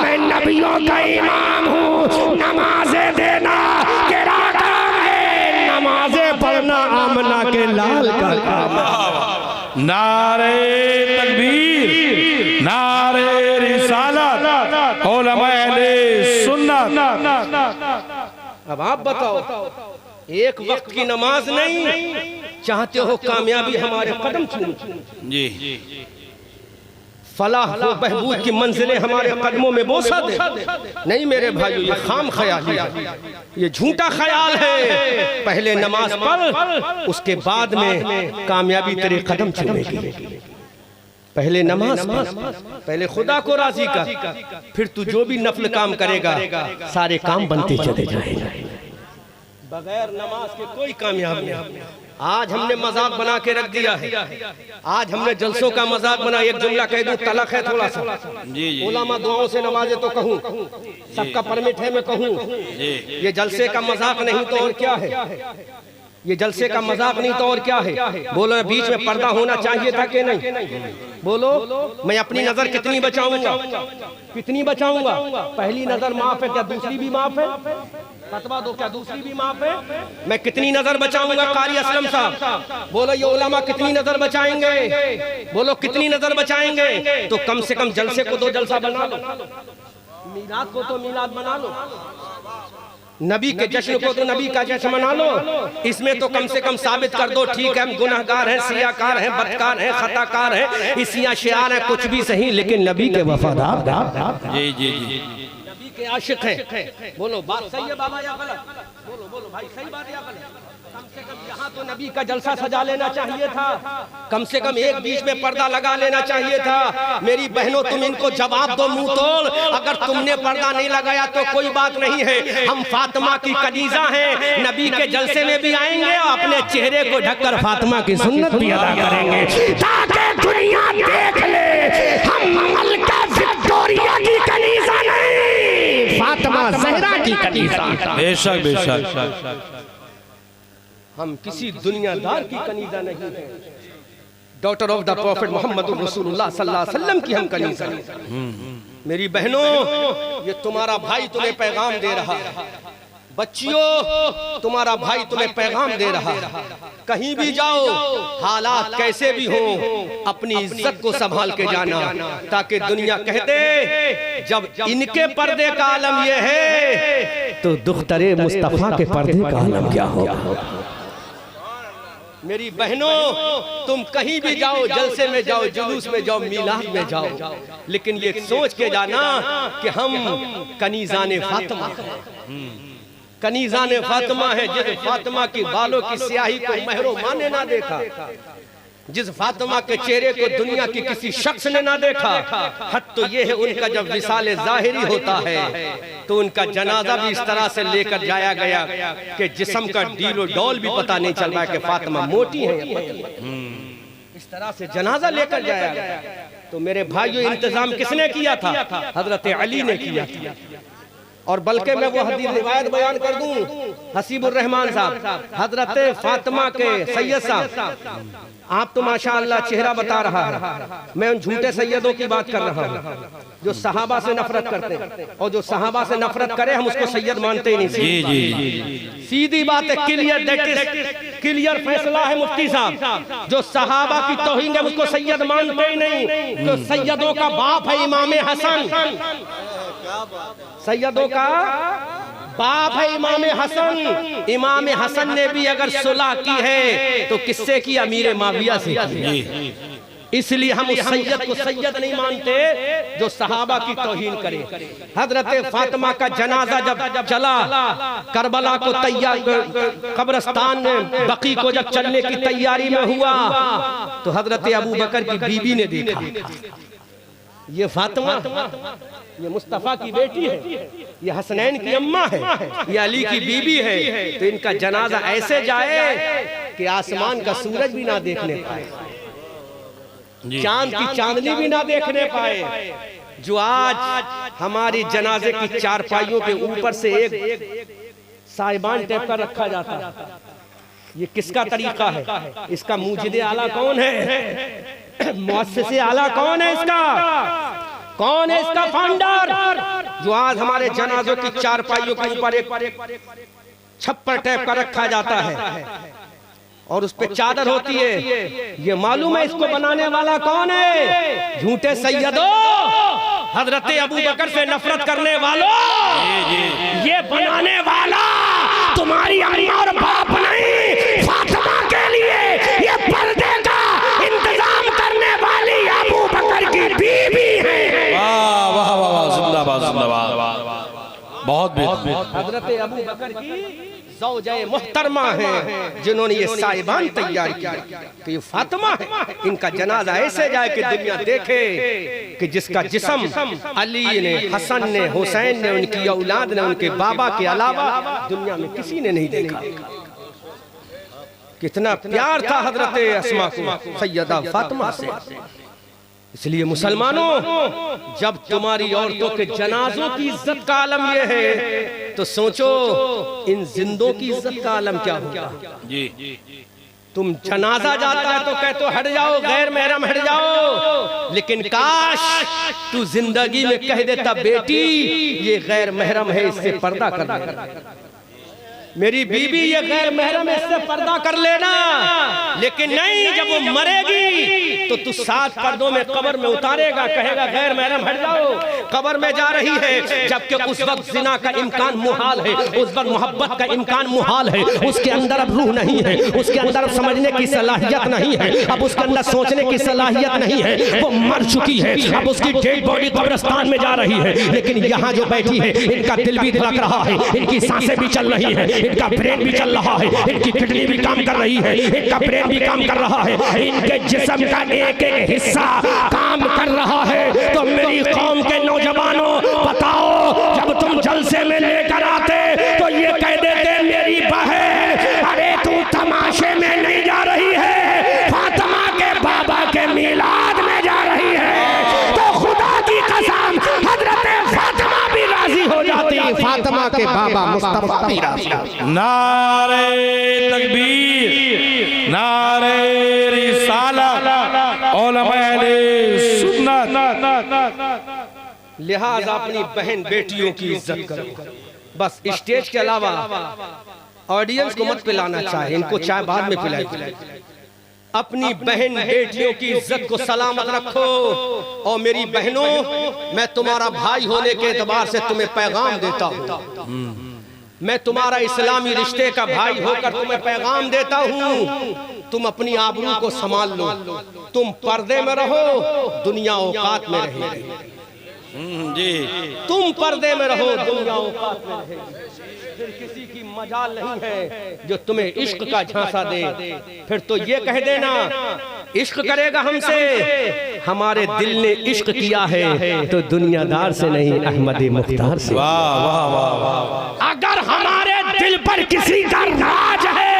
मैं नबियों का इमाम हूँ, नमाजें देना तेरा काम है, नमाजें पढ़ना आमना के लाल का काम है। नारे तकबीर, नारे रिसालत, उलमाए अहले सुन्नत। अब आप बताओ, एक वक्त की नमाज नहीं, चाहते हो कामयाबी हमारे कदम चूमे जी, फलाह व बहबूद की मंजिलें हमारे कदमों में बोसा दे? नहीं मेरे भाइयों, ये खाम ख्याली है, ये झूठा ख्याल है। पहले नमाज पढ़, उसके बाद में कामयाबी तेरे कदम चूमेगी। पहले नमाज पढ़, पहले खुदा को राजी कर, फिर तू जो भी नफल काम करेगा सारे काम बनते चले जाएंगे। बगैर नमाज के कोई कामयाब नहीं। आज हमने मजाक बना के रख दिया है, आज हमने जलसों का मजाक बना। एक जुमला कह दूं, तलक है थोड़ा सा, उलमा दुआओं से नमाजे तो कहूँ, सबका परमिट है मैं कहूँ, ये जलसे का मजाक नहीं तो और क्या है, ये जलसे का मजाक नहीं तो और क्या है। बोलो बीच में पर्दा होना चाहिए था कि नहीं? बोलो मैं अपनी नजर कितनी बचाऊंगा, कितनी बचाऊंगा? पहली नजर माफ है, क्या दूसरी भी माफ है? फतवा दो, क्या दूसरी भी माफ है? मैं कितनी नजर बचाऊंगा? कारी असलम साहब बोलो, ये उलमा कितनी नजर बचाएंगे? बोलो कितनी नजर बचाएंगे? तो कम से कम जलसे को 2 जलसा बना लो, मीलाद को तो मीलाद बना लो, नबी के जश्न को तो नबी का जश्न मना लो। इसमें तो कम से कम साबित कर दो ठीक है हम गुनहगार हैं, सियाकार हैं, बदकार हैं, खताकार हैं, इसिया शियार हैं, कुछ भी सही, लेकिन नबी के वफादार, जी जी जी, नबी के आशिक हैं। बोलो बात सही है बाबा या गलत? बोलो बोलो भाई, सही बात या गलत? कम से कम यहाँ तो नबी का जलसा सजा लेना चाहिए था, कम से कम एक बीच में पर्दा लगा लेना चाहिए था। मेरी बहनों तुम इनको जवाब दो मुंह तोड़, अगर तुमने पर्दा नहीं लगाया तो कोई बात नहीं है, हम फातिमा की कनीजा हैं, नबी के जलसे में भी आएंगे और अपने चेहरे को ढककर फातिमा की सुन्नत भी अदा करेंगे, ताकि दुनिया देख ले हम मलका विक्टोरिया की कनीजा नहीं, फातिमा ज़हरा की कनीजा। बेशक बेशक, हम किसी दुनियादार की कनीजा नहीं है, daughter of the prophet Muhammad रसूलुल्लाह सल्लल्लाहु अलैहि वसल्लम की हम कनीजा। मेरी बहनों, ये तुम्हारा भाई तुम्हें पैगाम दे रहा है, बच्चियों तुम्हारा भाई तुम्हें पैगाम दे रहा है, कहीं भी जाओ हालात कैसे भी हो अपनी इज्जत को संभाल के जाना, ताकि दुनिया कह दे जब इनके पर्दे का आलम ये है तो दुख्तरे मुस्तफा के पर्दे का आलम क्या होगा। मेरी बहनों, तुम कहीं भी जाओ, जलसे में जाओ, जुलूस में जाओ, मिलाद में जाओ, लेकिन ये सोच के जाना कि हम कनीज़ाने फातिमा हैं, कनीज़ाने फातिमा है, जिस फातिमा की बालों की स्याही को महरो माँ ने ना देखा, जिस फातिमा के चेहरे को दुनिया की किसी शख्स ने ना देखा। हद तो ये है उनका जब विसाले ज़ाहिरी होता है तो उनका जनाजा भी इस तरह से लेकर जाया गया कि जिस्म का डीलो डॉल भी पता नहीं चल रहा कि फातिमा मोटी है, इस तरह से जनाजा लेकर जाया गया। तो मेरे भाइयों, इंतजाम किसने किया था? हजरत अली ने किया था। और बल्कि मैं वो हदीस रिवायत बयान कर दूं, हसीबुर रहमान साहब, हजरत फातिमा के सैयद साहब, आप तो माशाअल्लाह चेहरा बता रहा है, मैं उन झूठे सैयदों की बात कर रहा हूँ जो सहाबा से नफरत करते हैं, और जो सहाबा से नफरत करे हम उसको सैयद मानते ही नहीं। जी जी, सीधी बात है, क्लियर, दैट इज क्लियर फैसला है मुफ्ती साहब। जो सहाबा की तौहीन है उसको सैयद मानते ही नहीं। तो सैयदों का बाप है इमाम हसन, सैयदों का बाप है इमाम हसन। इमाम हसन ने भी अगर सुलह की है तो किससे की? अमीर माविया से की। इसलिए हम उस सैयद को सैयद नहीं मानते जो सहाबा की तौहीन करे। हजरत फातिमा का जनाजा जब चला करबला को तैयार, कब्रिस्तान में बकी को जब चलने की तैयारी में हुआ तो हजरत अबू बकर की बीबी ने देखा ये फातिमा, ये मुस्तफा की बेटी है, ये हसनैन की अम्मा है, ये अली की बीबी है, तो इनका जनाजा ऐसे जाए कि आसमान का सूरज भी ना देखने पाए, चांद की चांदनी भी ना देखने पाए। जो आज हमारी जनाजे की चारपाइयों के ऊपर से एक साइबान टेप कर रखा जाता है, ये किसका तरीका है? इसका मुजिदे आला कौन है? मुअस्सिसे आला कौन है? इसका कौन है? इसका फाउंडर जो आज हमारे जनाजों की चारपाइयों के ऊपर एक छप्पर टेप कर रखा जाता है और उस पे चादर होती है। ये मालूम है इसको बनाने वाला कौन है? झूठे सैयदों, हजरत अबू बकर से नफरत करने वालों, ये बनाने वाला तुम्हारी अम्मा और बाप नहीं, फातिमा के लिए ये पर्दे का इंतजाम करने वाली अबू बकर की बीबी है। वाह वाह वाह, जिंदाबाद जिंदाबाद, बहुत बेहतर। हजरत अबू बकर की ज़ौजे मोहतरमा है जिन्होंने ये साहिबान तैयार किया कि ये फातिमा है, इनका जनाजा ऐसे जाए कि दुनिया देखे कि जिसका जिस्म अली ने, हसन ने, हुसैन ने, उनकी औलाद ने, उनके बाबा के अलावा दुनिया में किसी ने नहीं देखा। कितना प्यार था हजरत अस्मा को सैयदा फातिमा से। इसलिए मुसलमानों, जब तुम्हारी औरतों के जनाजों की इज्जत का आलम ये है तो सोचो इन जिंदों की इज्जत का आलम क्या होगा। जी तुम जनाजा जाता है तो कहते हो हट जाओ, गैर महरम हट जाओ, लेकिन काश तू जिंदगी में कह देता बेटी ये गैर महरम है, इससे पर्दा कर लेना, मेरी बीबी ये गैर महरम है, इससे पर्दा कर लेना। लेकिन नहीं, जब वो मरेगी तो तू 7 पर्दों में कब्र में उतारेगा, कहेगा गैर महरम हट जाओ, कब्र में जा रही है, जबकि उस वक्त जिना का इम्कान मुहाल है, उस वक्त मोहब्बत का इम्कान मुहाल है, उसके अंदर अब रूह नहीं है, उसके अंदर समझने की सलाहियत नहीं है, अब उसके अंदर सोचने की सलाहियत नहीं है, वो मर चुकी है, अब उसकी डेड बॉडी कब्रिस्तान में जा रही है। लेकिन यहाँ जो बैठी है इनका दिल भी धड़क रहा है, इनकी सांसें भी चल रही है, इनका ब्रेन भी चल रहा है, इनकी किडनी भी काम कर रही है, इनका ब्रेन भी काम कर रहा है, इनके जिस्म का एक एक हिस्सा काम कर रहा है। तो मेरी कौम के नौजवानों बताओ, जब तुम जलसे में लेकर आते तो ये कह देते मेरी बहन अरे तू तमाशे में नहीं जा रही है, फातिमा के बाबा के मिलाद में जा रही है। तो खुदा की कसम हजरत फातिमा भी राजी हो जाती, फातिमा के बाबा मुस्तफा भी राजी। नारे तकबीर, नारे रिसालत, उलमाए सुन्नत। लिहाजा अपनी बहन बेटियों की इज्जत करो। बस स्टेज के अलावा ऑडियंस को मत पिलाना चाहे, इनको चाय बाद में पिलाए। अपनी बहन बेटियों की इज्जत को सलामत रखो। और मेरी बहनों, मैं तुम्हारा भाई होने के एतबार से तुम्हें पैगाम देता हूँ, मैं तुम्हारा इस्लामी रिश्ते का भाई होकर तुम्हें पैगाम देता हूँ, तुम अपनी आबरू को संभाल लो, तुम पर्दे में रहो, दुनिया औकात में रहेगी। जी तुम पर्दे में रहो, दुनिया औकात में रहेगी। फिर किसी की मजाल नहीं है जो तुम्हें इश्क का झांसा दे, फिर तो ये कह देना इश्क करेगा हमसे, हमारे दिल ने इश्क किया है तो दुनियादार से नहीं अहमद मुख्तार से। वाह वाह वाह वाह। अगर हमारे दिल पर किसी का राज है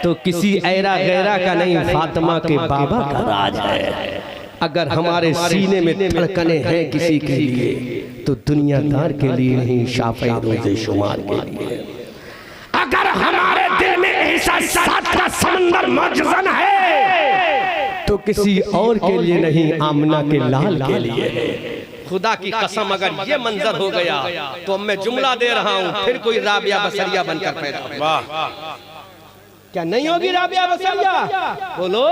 तो किसी ऐरा गैरा का नहीं, फातिमा के बाबा का राज है। अगर हमारे सीने में धड़कने हैं किसी के लिए तो दुनियादार के लिए नहीं, शाफ़ई रोज़े शुमार के लिए। अगर हमारे दिल में एहसास का समंदर मौजूद है तो किसी और के लिए नहीं, आमना के लाल के लिए है। खुदा की कसम, अगर ये मंजर हो गया तो मैं जुमला दे रहा हूँ, फिर कोई राबिया बसरिया बनकर पैदा होगा। क्या नहीं होगी राबिया बसरिया? बोलो,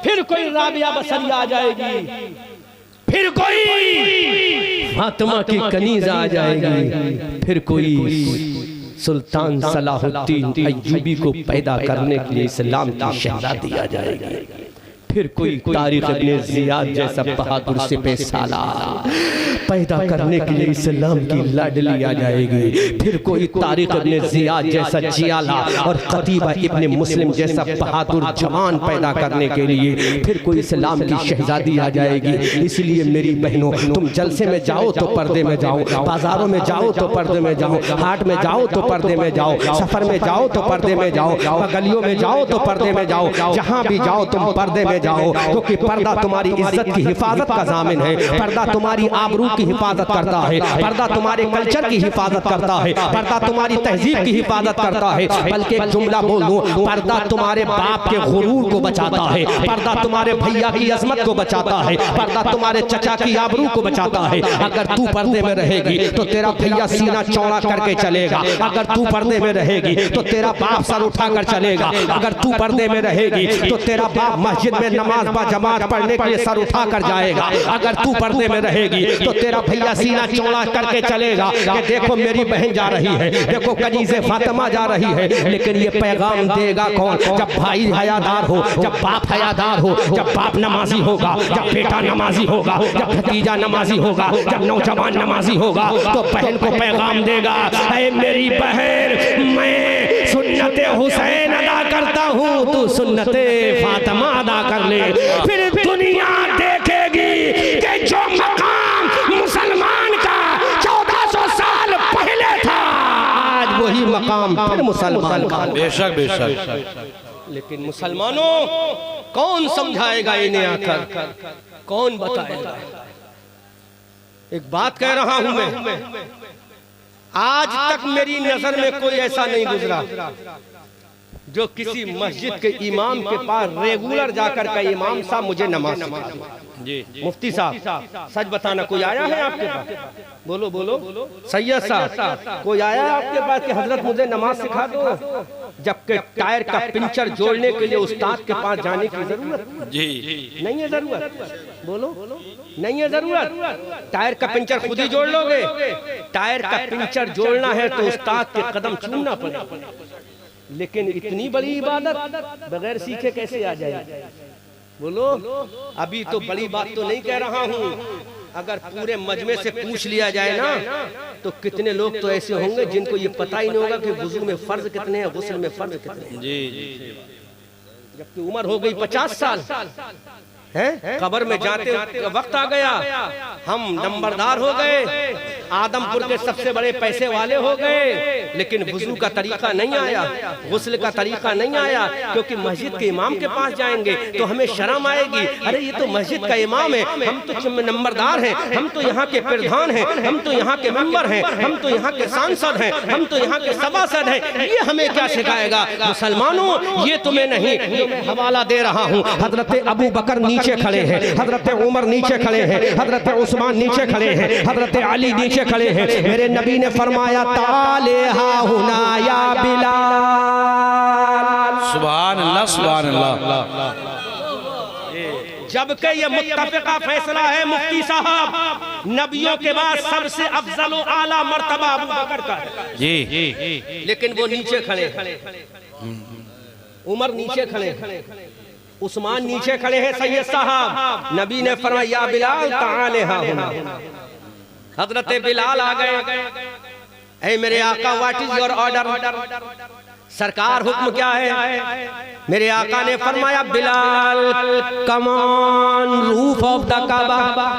फिर कोई राबिया बसरिया आ जाएगी, फिर कोई फातिमा की कनीज़ आ जाएगी, फिर कोई सुल्तान सलाहुद्दीन अय्यूबी को पैदा करने के लिए इस्लाम की शहज़ादी आ जाएगी, फिर कोई तारिक इब्ने ज़ियाद जैसा बहादुर सिपह सालार पैदा करने के लिए इस्लाम की लाडली आ जाएगी, फिर कोई तारिक इब्ने ज़ियाद जैसा जियाला और कतीबा इब्ने मुस्लिम जैसा बहादुर जवान पैदा करने के लिए फिर कोई इस्लाम की शहज़ादी आ जाएगी। इसलिए मेरी बहनों, तुम जलसे में जाओ तो पर्दे में जाओ, बाजारों में जाओ तो पर्दे में जाओ, हाट में जाओ तो पर्दे में जाओ, सफर में जाओ तो पर्दे में जाओ, गलियों में जाओ तो पर्दे में जाओ, जहाँ भी जाओ तुम पर्दे में जाओ, क्योंकि पर्दा तुम्हारी इज्जत की हिफाजत का ज़ामिन है, पर्दा तुम्हारी आबरू की हिफाजत करता है, पर्दा तुम्हारे कल्चर की हिफाजत करता है, पर्दा तुम्हारी तहजीब की हिफाजत करता है। बल्कि एक जुमला बोलूं, पर्दा तुम्हारे बाप के गुरूर को बचाता है, पर्दा तुम्हारे भैया की अजमत को बचाता है, पर्दा तुम्हारे चचा की आबरू को बचाता है। अगर तू पर्दे में रहेगी तो तेरा भैया सीना चौड़ा करके चलेगा, अगर तू पर्दे में रहेगी तो तेरा बाप सर उठाकर चलेगा, अगर तू पर्दे में रहेगी तो तेरा बाप मस्जिद में नमाज बा जमात पढ़ने के लिए सर उठाकर जाएगा, अगर तू पर्दे में रहेगी तो तेरा भैया सीना चौड़ा करके चलेगा कि देखो मेरी बहन जा रही है, देखो कनीज़े फातिमा जा रही है। लेकिन ये पैगाम देगा कौन? जब भाई हयादार हो, जब बाप हयादार हो, जब बाप नमाजी होगा, जब बेटा नमाजी होगा, जब भतीजा नमाजी होगा, जब नौजवान नमाजी होगा, तो बहन को पैगाम देगा, ऐ मेरी बहन, मैं सुन्नते हुसैन अदा करता हूँ, तू सुन्नते फातिमा अदा कर ले। फिर दुनिया देखेगी कि जो मकाम मुसलमान का 1400 साल पहले था, आज वही मकाम फिर मुसलमान का। बेशक बेशक। लेकिन मुसलमानों, कौन समझाएगा इन्हें आकर, कौन बताएगा? एक बात कह रहा हूं मैं, आज तक मेरी नजर में कोई ऐसा नहीं गुजरा जो किसी मस्जिद के इमाम के पास रेगुलर जाकर का इमाम साहब मुझे नमाज सिखा दो। मुफ्ती साहब सच बताना, कोई आया है आपके पास? बोलो बोलो। सैयद साहब कोई आया है आपके पास कि हजरत मुझे नमाज सिखा दो? जबकि टायर का पिंचर जोड़ने के लिए उस्ताद के पास जाने की जरूरत नहीं है। जरूरत बोलो, नहीं है जरूरत। टायर का पिंचर खुद ही जोड़ लोगे। टायर का पिंचर जोड़ना है तो उस्ताद के कदम चूमना पड़ेगा। लेकिन इतनी बड़ी इबादत बगैर सीखे कैसे आ जाएगी? बोलो। अभी तो बड़ी बात तो नहीं कह रहा हूँ, अगर पूरे मजमे से पूछ लिया जाए ना, तो कितने लोग तो ऐसे होंगे जिनको ये पता ही नहीं होगा कि वुजू में फर्ज कितने हैं, गुस्ल में फर्ज कितने हैं। जी। जबकि उम्र हो गई 50 साल है, कब्र में जाते वक्त आ गया, हम नंबरदार हो गए, आदमपुर के सबसे बड़े पैसे वाले हो गए, लेकिन वुजू का तरीका नहीं आया, गुस्ल का तरीका नहीं आया, क्योंकि मस्जिद के इमाम के पास जाएंगे तो हमें शर्म आएगी। अरे ये तो मस्जिद का इमाम है, हम तो नंबरदार हैं, हम तो यहाँ के प्रधान हैं, हम तो यहाँ के मेंबर हैं, हम तो यहाँ के सांसद हैं, हम तो यहाँ के सभासद हैं, ये हमें क्या सिखाएगा? मुसलमानों, ये तुम्हें नहीं, हवाला दे रहा हूँ। हजरत अबू बकर नीचे खड़े हैं, हजरत उमर नीचे खड़े हैं, हजरत उस्मान नीचे खड़े हैं, हजरत अली नीचे खड़े हैं। मेरे नबी ने फरमाया, ताले हा हुना या बिलाल। सुभान अल्लाह, सुभान अल्लाह। जबकि ये मुत्तफिका फैसला है मुफ्ती साहब, नबियों के बाद सबसे अफजल व आला मर्तबा अबू बकर का है। जी। लेकिन वो नीचे खड़े, उमर नीचे खड़े, उस्मान नीचे खड़े हैं। सैयद साहब, नबी ने फरमाया, या बिलाल ताले हा हुना। हजरत बिलाल आ गए, ऐ मेरे आका, व्हाट इज योर ऑर्डर? सरकार हुक्म क्या है? मेरे आका ने फरमाया, Bilal come on roof of the Kaaba.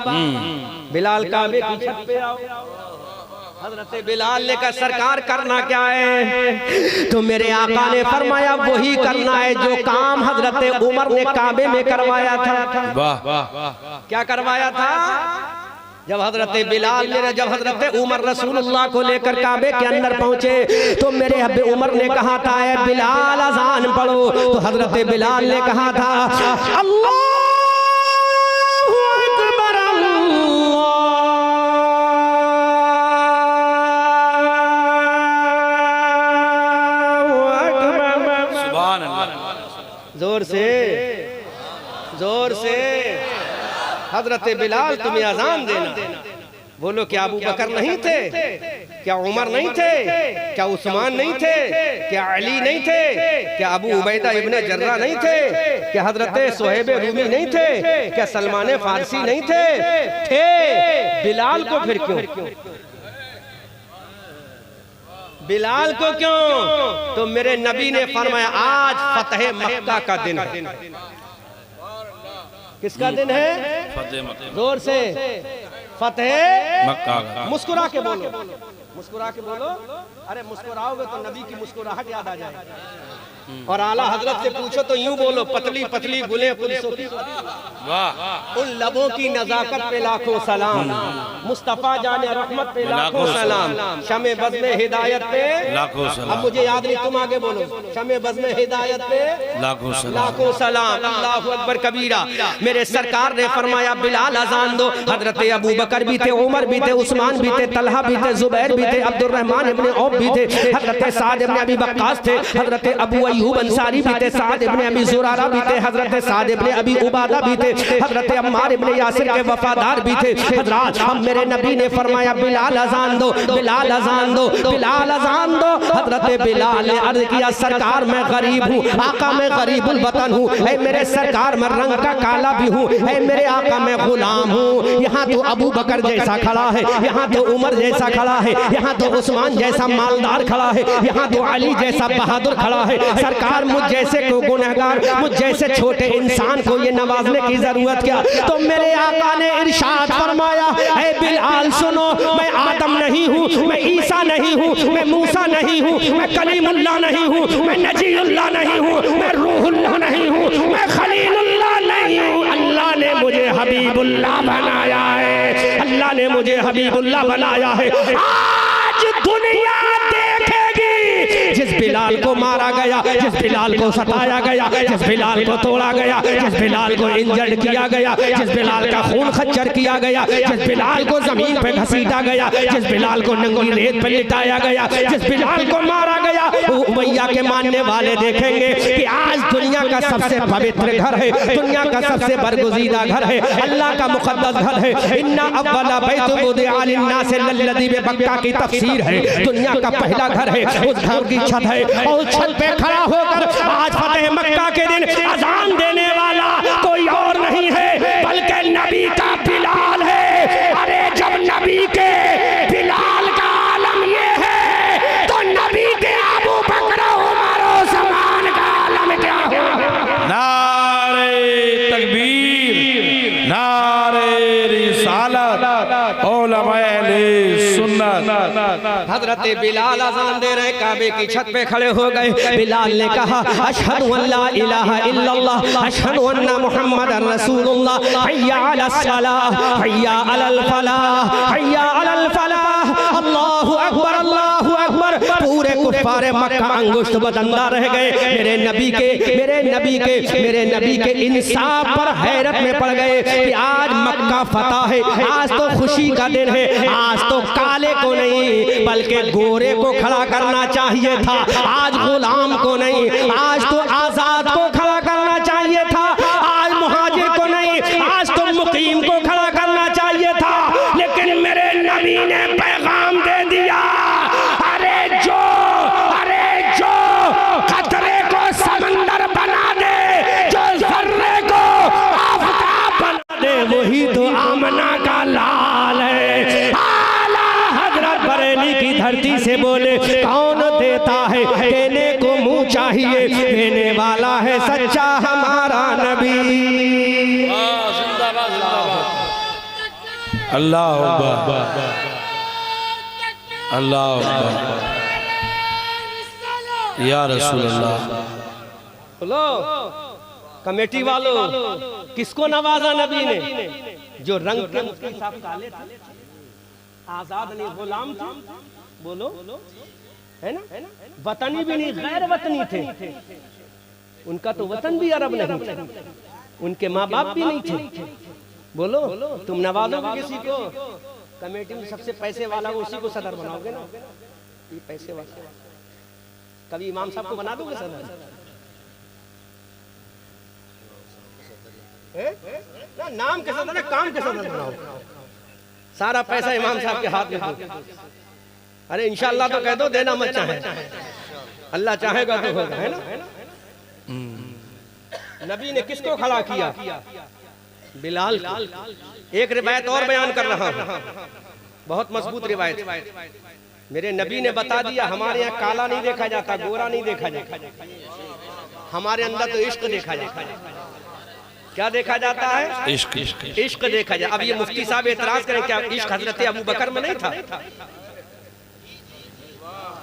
Bilal काबे की छत पे आओ। हजरत बिलाल ने कहा, सरकार करना क्या है? तो मेरे आका ने फरमाया, वही करना है जो काम हजरत उमर ने काबे में करवाया था। वाह। क्या करवाया था? जब हजरत बिलाल ने, जब हजरत उमर रसूलुल्लाह को लेकर काबे के अंदर पहुंचे, तो मेरे हब्बे उमर ने कहा था, ऐ बिलाल अजान पढ़ो। तो हजरत बिलाल ने कहा था, अल्लाह जोर से, जोर से। हजरत बिलाल तुम्हें अजान देना। बोलो, क्या अबू बकर नहीं थे? क्या उमर नहीं थे? क्या उस्मान नहीं थे? क्या अली नहीं थे? क्या अबू उबैदा इब्ने जर्रा नहीं थे? क्या हजरत सुहैब रूमी नहीं थे? क्या सलमान फारसी नहीं थे? थे। बिलाल को फिर क्यों? बिलाल को क्यों? तो मेरे नबी ने फरमाया, आज फतह मक्का का दिन है। किसका दिन है? फतेह मक्का। जोर से, फतेह मक्का। मुस्कुरा के बोलो, मुस्कुरा के बोलो। अरे मुस्कुराओगे तो नबी की मुस्कुराहट याद आ जाएगी। और आला हजरत से पूछो तो यूं बोलो, पतली पतली गुले पुलिसों की, वाह, उन लबों की नजाकत पे लाखों सलाम, मुस्तफा जाने रहमत पे लाखों सलाम, शमे बज़्म हिदायत पे लाखों सलाम। अब मुझे याद नहीं, तुम आगे बोलो, शमे बज़्म हिदायत पे लाखों सलाम, लाखों सलाम। अल्लाहु अकबर कबीरा। मेरे सरकार ने फरमाया, बिलाल अजान दो। हजरत अबू बकर भी थे, उमर भी थे, उस्मान भी थे, तलहा भी थे, जुबैर भी थे, अब्दुर्रहमान इब्ने औफ भी थे, हजरत साद इब्ने अबी वक्कास थे, हजरत अबू अयूब अंसारी भी थे, साद इब्ने अबी जुरारा भी थे, हजरत साद इब्ने अबी उबादा भी थे, हजरत अम्मार इब्ने यासिर के वफादार भी थे। हजरत हम मेरे नबी ने फरमाया बिलाल अजान दो, बिलाल अजान दो, बिलाल अजान दो। हजरत बिलाल ने अर्ज किया सरकार मैं गरीब हूँ, आका मैं गरीबुल वतन हूँ, ऐ मेरे सरकार मैं रंग का काला भी हूँ, ऐ मेरे आका मैं गुलाम हूँ। यहाँ तो अबू बकर जैसा खड़ा है, यहाँ तो उमर जैसा खड़ा है, यहाँ तो उस्मान जैसा मालदार खड़ा है, यहाँ तो अली जैसा बहादुर खड़ा है। सरकार मुझ जैसे को गुनहगार, मुझ जैसे छोटे इंसान को ये नवाजने की जरूरत क्या? तो मेरे आका ने इरशाद फरमाया ऐ बिलाल सुनो, मैं आदम नहीं हूँ, मैं ईसा नहीं हूँ, मैं मूसा नहीं हूँ, मैं कलीमुल्लाह नहीं हूँ, मैं नजीउल्लाह नहीं हूँ, मैं रूहुल्लाह नहीं हूँ, मैं खलीलुल्लाह नहीं हूँ। अल्लाह ने मुझे हबीबुल्लाह बनाया है, अल्लाह ने मुझे हबीबुल्लाह बनाया है। आज दुनिया देखेगी जिस बिलाल को मारा गया, जिस बिलाल को सताया गया, जिस बिलाल को तोड़ा गया, जिस बिलाल को इंजर्ड किया गया, जिस बिलाल का खून खच्चर किया गया, जिस बिलाल को जमीन पे घसीटा गया, जिस बिलाल को नंगी रेत पे लिटाया गया, जिस बिलाल को मारा गया, वो उमैया के मानने वाले देखेंगे कि आज दुनिया का सबसे पवित्र घर है, दुनिया का सबसे बरगुज़ीदा घर है, अल्लाह का मुक़द्दस घर है। इन्ना अव्वला बैतुन वुदिअ लिन्नास लल्लज़ी बक्का की तफसीर है, दुनिया का पहला घर है, उस घर की छत है, और छत पे खड़ा होकर आज फतेह मक्का के दिन अजान देने वाला कोई और नहीं है बल्कि नबी का बिलाल है। अरे जब नबी के बिलाल का आलम ये है तो नबी के अबू बकर उमर उस्मान का आलम क्या होगा? नारे तकबीर, नारे रिसालत, उलमाए सुन्नत। हजरत बिलाल अज़ान दे रहे, काबे की छत पे खड़े हो गए। बिलाल ने कहा अशहदु अल्ला इलाहा इल्लल्लाह अशहदु अन्ना मुहम्मदर रसूलुल्लाह, हय्या अलस सलाह, हय्या अलल फलाह, हय्या अलल फलाह, अल्लाहु अकबर, अल्लाहु अकबर। पूरे कुफ्फारे मक्का अंगुष्ठ बदंदा रह गए। मेरे नबी के इंसाफ पर हैरत में पड़ गए कि आज मक्का फतह है, आज तो खुशी का दिन है, आज तो काले को नहीं बल्कि गोरे को खड़ा करना चाहिए था, आज गुलाम को नहीं, आज तो आजाद को खड़ा करना चाहिए था, आज मुहाजिर को नहीं, आज तो मुकीम को खड़ा करना चाहिए था। लेकिन मेरे नबी ने पैगाम दे दिया, अरे जो कतरे को समंदर बना दे, जो जर्रे को आफताब बना दे, वही तो आमना का लाल है। आला हजरत बरेली की धरती से बोले कौन देता है, देने को मुंह चाहिए, देने वाला है सच्चा हमारा नबी। अल्लाह अकबर, अल्लाह अकबर, या रसूल अल्लाह। बोलो कमेटी वालों, किसको नवाजा नबी ने? जो रंग के मुफ्ती साहब काले थे, आजाद नहीं गुलाम थे। बोलो है ना, वतनी भी नहीं गैर वतनी थे। उनका तो वतन भी अरब नहीं था, उनके माँ बाप भी नहीं थे। बोलो तुम नवाजोगे किसी को? कमेटी में सबसे पैसे वाला उसी को सदर बनाओगे ना? ये पैसे वाला कभी इमाम साहब को बना दोगे सदर? ना नाम के सदर, काम के सदर बनाओ। सारा पैसा इमाम साहब के हाथ में दो। अरे इंशाअल्लाह तो कह दो, देना मत चाहे, अल्लाह चाहेगा तो होगा, है ना। नबी ने किसको खड़ा किया? बिलाल। एक रिवायत और बयान कर रहा हूं, बहुत मजबूत रिवायत। मेरे नबी ने बता दिया हमारे यहाँ काला नहीं देखा जाता, गोरा नहीं देखा जाता, हमारे अंदर तो इश्क देखा जाता है। क्या देखा जाता है? इश्क देखा जाए। अब ये मुफ्ती साहब एतराज करें, क्या इश्क हजरत अबू बकर में नहीं था?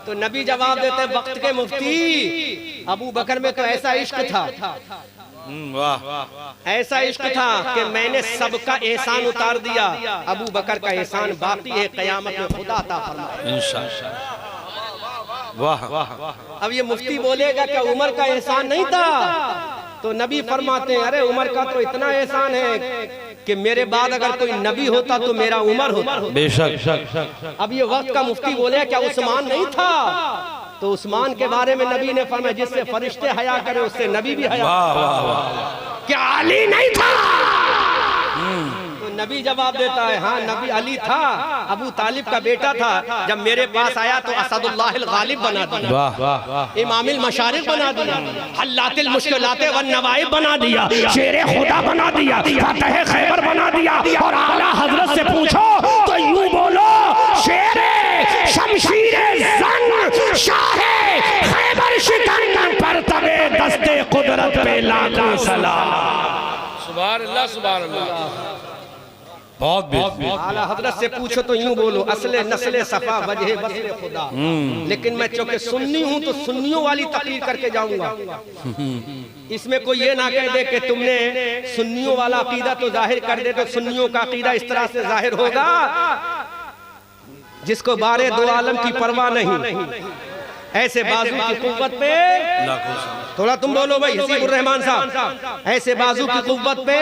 तो नबी जवाब देते वक्त के मुफ्ती, अबू बकर में तो ऐसा इश्क था, ऐसा इश्क था कि मैंने सबका एहसान उतार दिया, अबू बकर का एहसान बाकी है, क़यामत में खुदा अता फरमाए इंशाअल्लाह। वाह। अब ये मुफ्ती बोलेगा क्या उमर का एहसान नहीं था? तो नबी फरमाते हैं अरे उमर का तो इतना एहसान है कि मेरे बाद अगर कोई नबी होता तो मेरा उमर होता। बेशक। अब ये वक्त का मुफ्ती बोले क्या उस्मान नहीं था? तो उस्मान के बारे में नबी ने फरमाया जिससे फरिश्ते हया करे उससे नबी भी हया। क्या अली नहीं था? तो नबी जवाब देता है हाँ नबी अली था, अबू तालिब का बेटा था। जब मेरे पास आया तो असदुल्लाहिल गालिब बना दिया, इमामिल मशारिक बना दिया, हल्लातिल मुश्किलाते वन नवाइब बना दिया, शेरे खुदा बना दिया, फतह खैबर बना दिया। और आला हजरत से पूछो तो यूं बोलो शेरे शमशीरे जंग शाहे खैबर शिकन पर तबे दस्ते कुदरत पे लाखों सलाम। सुभान अल्लाह सुभान अल्लाह। बहुत आला हजरत से पूछो तो यूं बोलो असले नस्ले सफा वजह वस्ले खुदा। लेकिन मैं चूंकि सुन्नी हूं तो सुन्नियों वाली तकरीर करके जाऊंगा। इसमें कोई ये ना कह दे कि तुमने सुन्नियों वाला अकीदा तो जाहिर कर दे, तो सुन्नियों का अकीदा इस तरह से जाहिर होगा जिसको बारे दो आलम की परवाह नहीं, ऐसे बाजू की कुव्वत पे थोड़ा तुम बोलो भाई हसीबुर रहमान साहब, ऐसे बाजू की कुव्वत पे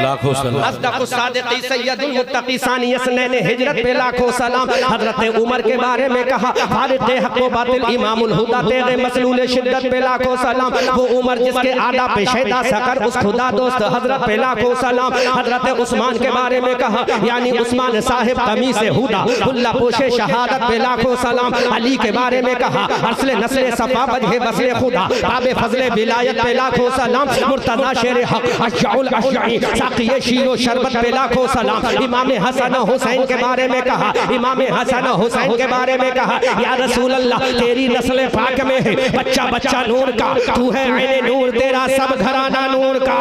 लाखों सलाम। अस्दक़ुस सादिक़ी सय्यदुल मुत्तक़ी सानी यसनैन हिजरत पे लाखों सलाम। हजरत उमर के बारे में कहा फारिक़े हक़ व बातिल इमामुल हुदा तेरे मसलूल शिद्दत पे लाखों सलाम। वो उमर जिसके आदा पे शैदा सकर उस खुदा दोस्त हजरत पे लाखों सलाम। हजरत उस्मान के बारे में कहा यानी उस्मान साहिब कमीज़ से हुदा हुल्ला पोशे शहादत पे लाखों सलाम। अली के बारे में कहा असले नस्ले सफा वजह वस्ले खुदा ताबे फजले विलायत पे लाखों सलाम। मुर्तज़ा शेर हक अशजाउल अशजाई साक़िए शीरो शरबत पे लाखों सलाम। इमाम हसन हुसैन के बारे में कहा, इमाम हसन हुसैन के बारे में कहा या रसूल अल्लाह तेरी नस्ल पाक में है बच्चा बच्चा नूर का, तू है ऐने नूर तेरा सब घराना नूर का।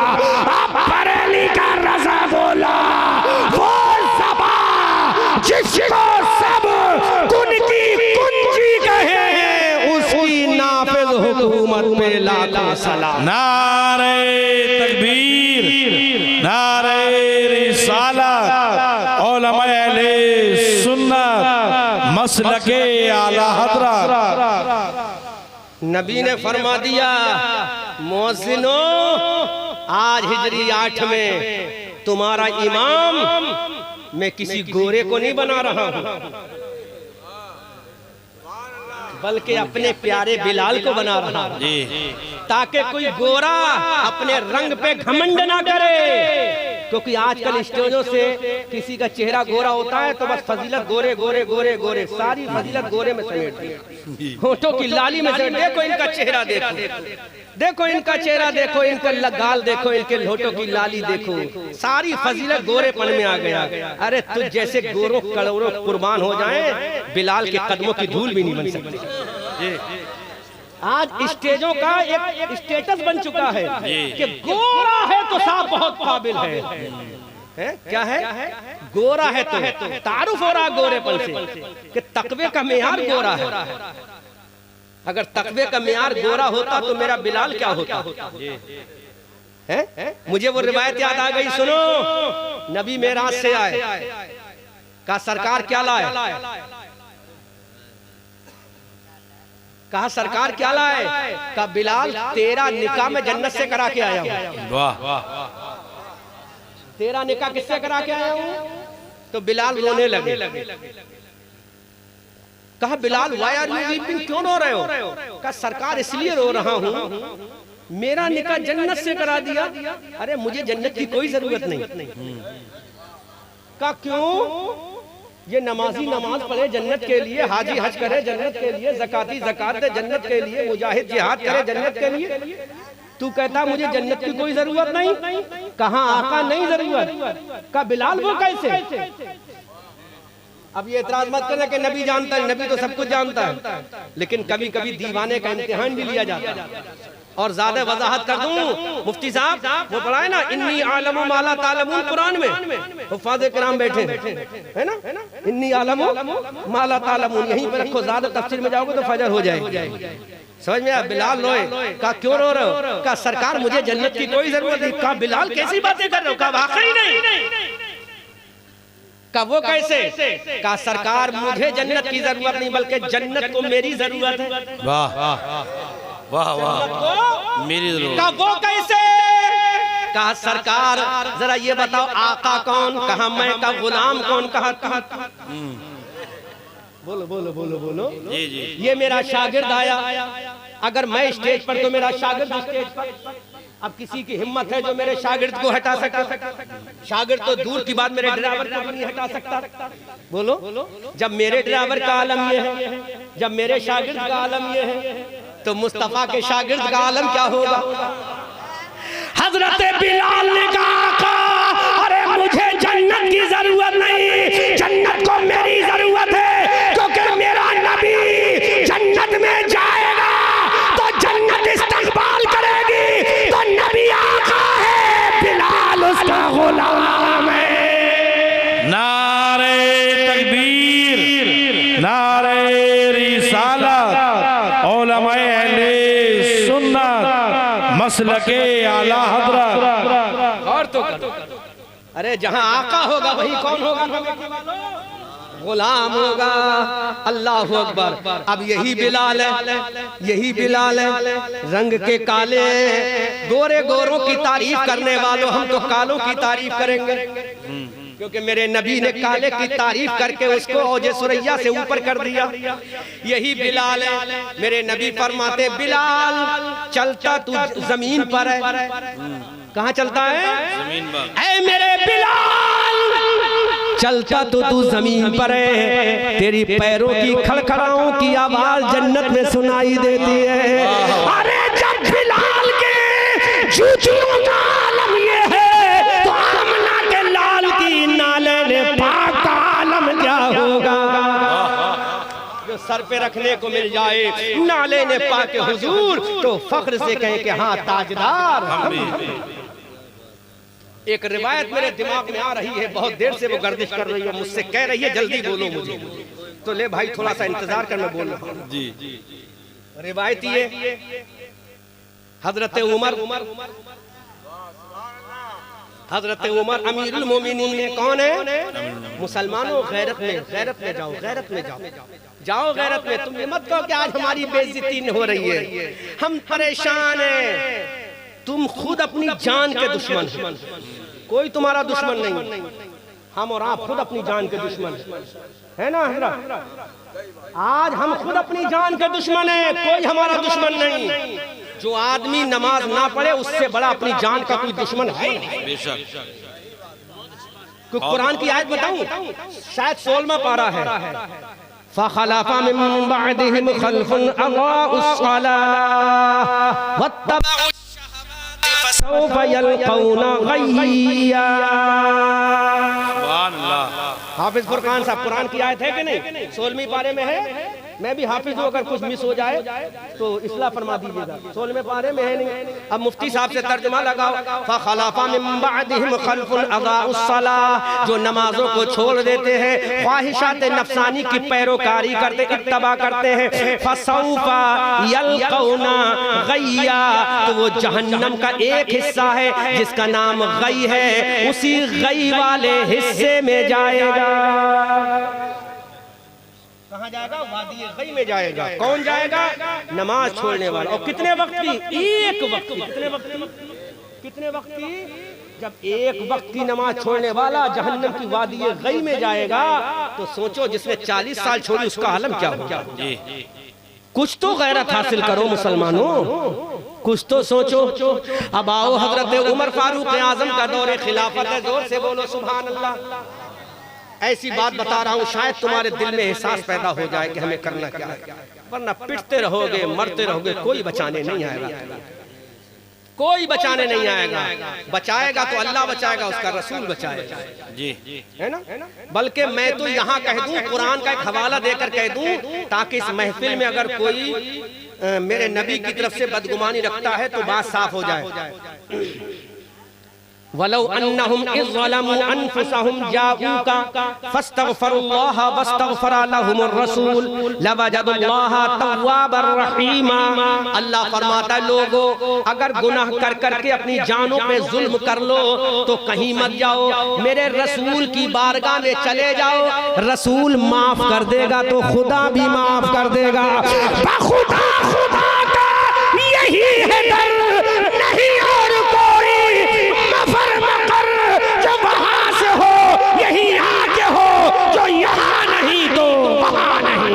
अब बरेली का रज़ा बोला वो ज़बा जिसको सब कुन की कुंजी कहे नाफिज हुकूमत पे लाखों सलाम। नारे तकबीर, नारे रिसालत, उलमाए अहले सुन्नत, मसलके आला हज़रत। नबी ने फरमा दिया मुअज्जिनो आज हिजरी 8 में तुम्हारा इमाम मैं किसी गोरे को नहीं बना रहा हूं बल्कि अपने प्यारे बिलाल को बना रहा हूं, ताकि कोई गोरा अपने रंग पे घमंड ना करे। क्योंकि आजकल स्टेजों से किसी का चेहरा गोरा होता है तो बस फजीलत गोरे गोरे गोरे गोरे, सारी फजीलत गोरे में समेट दी, होठों की लाली में समेट। देखो इनका चेहरा, देखो इनका चेहरा, देखो इनका गाल, देखो इनके होठों की लाली, देखो सारी फजीलत गोरेपन में आ गया। अरे तुझ जैसे गोरों करोड़ों कुर्बान हो जाएं बिलाल के कदमों की धूल भी नहीं बन सकती। आज स्टेजों का एक स्टेटस बन चुका है कि गोरा है तो साहब बहुत काबिल है। क्या है? गोरा है तो तारुफ हो रहा गोरेपन से कि तकवे का मेयार गोरा है। अगर तकवे का मेयार गोरा होता तो मेरा बिलाल क्या होता है? मुझे वो रिवायत याद आ गई, सुनो। नबी मेराज से आए, कहा सरकार क्या लाए? कहा सरकार क्या लाए? कहा बिलाल तेरा निकाह में जन्नत से करा के आया हूं। वाह। तेरा निकाह किससे करा के आया हूं? तो बिलाल रोने लगे। कहा Bilal why are you weeping, क्यों रो रहे हो? कहा सरकार इसलिए रो रहा हूँ मेरा निकाह जन्नत से करा दिया। अरे मुझे जन्नत की कोई जरूरत नहीं। कहा क्यों? ये नमाजी नमाज पढ़े जन्नत के लिए, हाजी हज करे जन्नत के लिए, ज़काती ज़कात दे जन्नत के लिए, मुजाहिद जिहाद करे जन्नत के लिए। तू कहता मुझे जन्नत की कोई जरूरत नहीं। कहा आका नहीं जरूरत। कहा बिलाल वो कैसे? अब ये इतराज मत करना कि नबी जानता है, नबी तो सब कुछ जानता है, लेकिन कभी कभी दीवाने का इम्तिहान भी लिया जाता है। और ज्यादा वजाहत कर दूं, मुफ्ती साहब वो पढ़ा है ना इन्नी आलमु माला तालमून, कुरान में हुफ्फाज़े किराम बैठे है ना, इन्नी आलमु माला तालमून, यहीं पे रखो, ज्यादा तफसीर में जाओगे तो फजर हो जाएगी। समझ में आया? बिलाल रोए। कहा क्यों रो रहे हो? कहा सरकार मुझे जन्नत की कोई जरूरत नहीं। कहा बिलाल कैसी बातें कर रहे हो? कहा वाकई नहीं। कहा वो कैसे? कहा सरकार मुझे जन्नत की जरूरत नहीं बल्कि जन्नत को मेरी जरूरत है। वाह वाह वाह, मेरी जरूरत। कहा वो कैसे? कहा सरकार जरा ये बताओ आका कौन? कहा मैं। का गुलाम कौन? कहा बोलो बोलो बोलो बोलो। जी जी। ये मेरा शागिर्द आया, अगर मैं स्टेज पर तो मेरा शागिर्द स्टेज पर। अब किसी की हिम्मत है जो मेरे शागिर्द को हटा सकता? शागिर्द तो दूर की बात, मेरे ड्राइवर को भी नहीं हटा सकता। बोलो, जब मेरे ड्राइवर का आलम ये है, जब मेरे शागिर्द का आलम ये है, तो मुस्तफा के शागिर्द का आलम क्या होगा? हजरत बिलाल ने कहा, अरे मुझे जन्नत की जरूरत नहीं, जन्नत को मेरी जरूरत है, क्योंकि मेरा नबी जन्नत में जाएगा तो जन्नत इस्तकबाल करेगी, तो नबी आका है, बिलाल उसका गुलाम है। नारे तकबीर, नारे रिसालत, उलमाए अहले सुन्नत, मसलके आला हज़रत। और तो अरे जहां आका होगा वही कौन होगा? गुलाम होगा। अल्लाह अकबर। अब यही बिलाल है, यही बिलाल है, रंग के काले, गोरे गोरों की तारीफ करने वालों, हम तो कालों की तारीफ करेंगे, क्योंकि मेरे नबी ने काले की तारीफ करके उसको औजे सुरैया से ऊपर कर दिया। यही बिलाल है, मेरे नबी फरमाते, बिलाल चलता तू जमीन पर है। कहाँ चलता है? जमीन पर। ऐ मेरे बिलाल, चलता तो तू जमीन पर है, तेरी पैरों की खड़खड़ाओं की आवाज जन्नत में सुनाई देती है। अरे जब बिलाल के जूतियों का आलम ये है, तो आमना के लाल की नाले ने पाक का आलम क्या होगा? जो सर पे रखने को मिल जाए नाले ने पाके हुजूर, तो फख्र से कहे कि हाँ ताजदार। एक रिवायत मेरे दिमाग में आ रही है, बहुत देर से वो गर्दिश कर रही है, मुझसे कह रही है जल्दी बोलो मुझे, तो ले भाई थोड़ा सा इंतजार कर, मैं बोल रहा हूँ। जी जी। रिवायत ये, हजरत उमर अमीरुल मोमिनीन है। कौन है? मुसलमानों, गैरत में जाओ, गैरत में जाओ, गैरत में। तुम ये मत कहो कि आज हमारी बेइज्जती हो रही है, हम परेशान हैं। तुम खुद अपनी जान के दुश्मन हो, कोई तुम्हारा दुश्मन नहीं। हम और आप खुद अपनी जान के दुश्मन है ना हजरत? आज हम खुद अपनी जान के दुश्मन हैं, कोई हमारा दुश्मन नहीं। जो आदमी नमाज ना पढ़े उससे बड़ा अपनी जान का कोई दुश्मन है नहीं। बेशक। कुरान की आयत बताऊं, शायद 16वां पारा है। फखलफा मिन बअदिहिम खल्फुन अज़ाउस सलाह वत्तबअुश शहवाति फसौफ यल्क़ौना गय्या। सुभान अल्लाह। हाफिज फुरकान साहब, कुरान की आयत है कि नहीं? 16वें पारे में है। मैं भी हाफिज हूँ, अगर कुछ मिस हो जाए तो इस्लाह फरमा दीजिएगा। 16वें पारे में है नहीं। अब मुफ्ती साहब से तर्जुमा लगाओ। फखलफा मिन बअदिहिम खल्फुन अज़ाउस सलाह, जो नमाजों को छोड़ देते हैं, ख्वाहिशात नफसानी की पैरोकारी करते, इत्तबा करते हैं, फसौफा यल्क़ौना गय्या, तो वो जहन्नम का एक हिस्सा है जिसका नाम गई है, उसी गई वाले हिस्से में जाएगा। कहाँ जाएगा? वादी गई में जाएगा। कौन जाएगा? नमाज छोड़ने वाला। और कितने वक्त की? एक वक्त की। कितने वक्त की? जब एक वक्त की नमाज छोड़ने वाला जहन्नम की वादी गई में जाएगा, तो सोचो जिसने 40 साल छोड़ी उसका आलम क्या होगा? कुछ तो गैरत हासिल करो मुसलमानों, कुछ तो सोचो। अब आओ, हजरत उमर फारूक आजम का दौरे खिलाफत है, जोर से बोलो सुभान अल्लाह। ऐसी बात बता रहा हूँ, शायद तुम्हारे दिल में एहसास पैदा हो जाए कि हमें करना क्या है, वरना पिटते रहोगे, मरते रहोगे, कोई बचाने नहीं आएगा, कोई बचाने नहीं आएगा। बचाएगा तो अल्लाह बचाएगा, उसका रसूल बचाएगा, जी है ना? बल्कि मैं तो यहाँ कह दूं, कुरान का एक हवाला देकर कह दूं, ताकि इस महफिल में अगर कोई मेरे नबी की तरफ से बदगुमानी रखता है तो बात साफ हो जाए। वलौ अन्नहुम इज़ ज़लमू अनफुसहुम जाऊका फस्तगफरुल्लाह वस्तगफर लहुमुर रसूल लवजदुल्लाह तव्वाबर रहीमा। अल्लाह फरमाता है, लोगों अगर गुनाह कर करके अपनी जानों पे जुल्म कर लो तो कहीं मत जाओ, मेरे रसूल की बारगाह में चले जाओ, रसूल माफ कर देगा तो खुदा भी माफ कर देगा। खुदा का यही है डर, नहीं और कोई मफर मकर, जो वहां से हो यही आके हो, जो यहाँ नहीं तो वहां नहीं।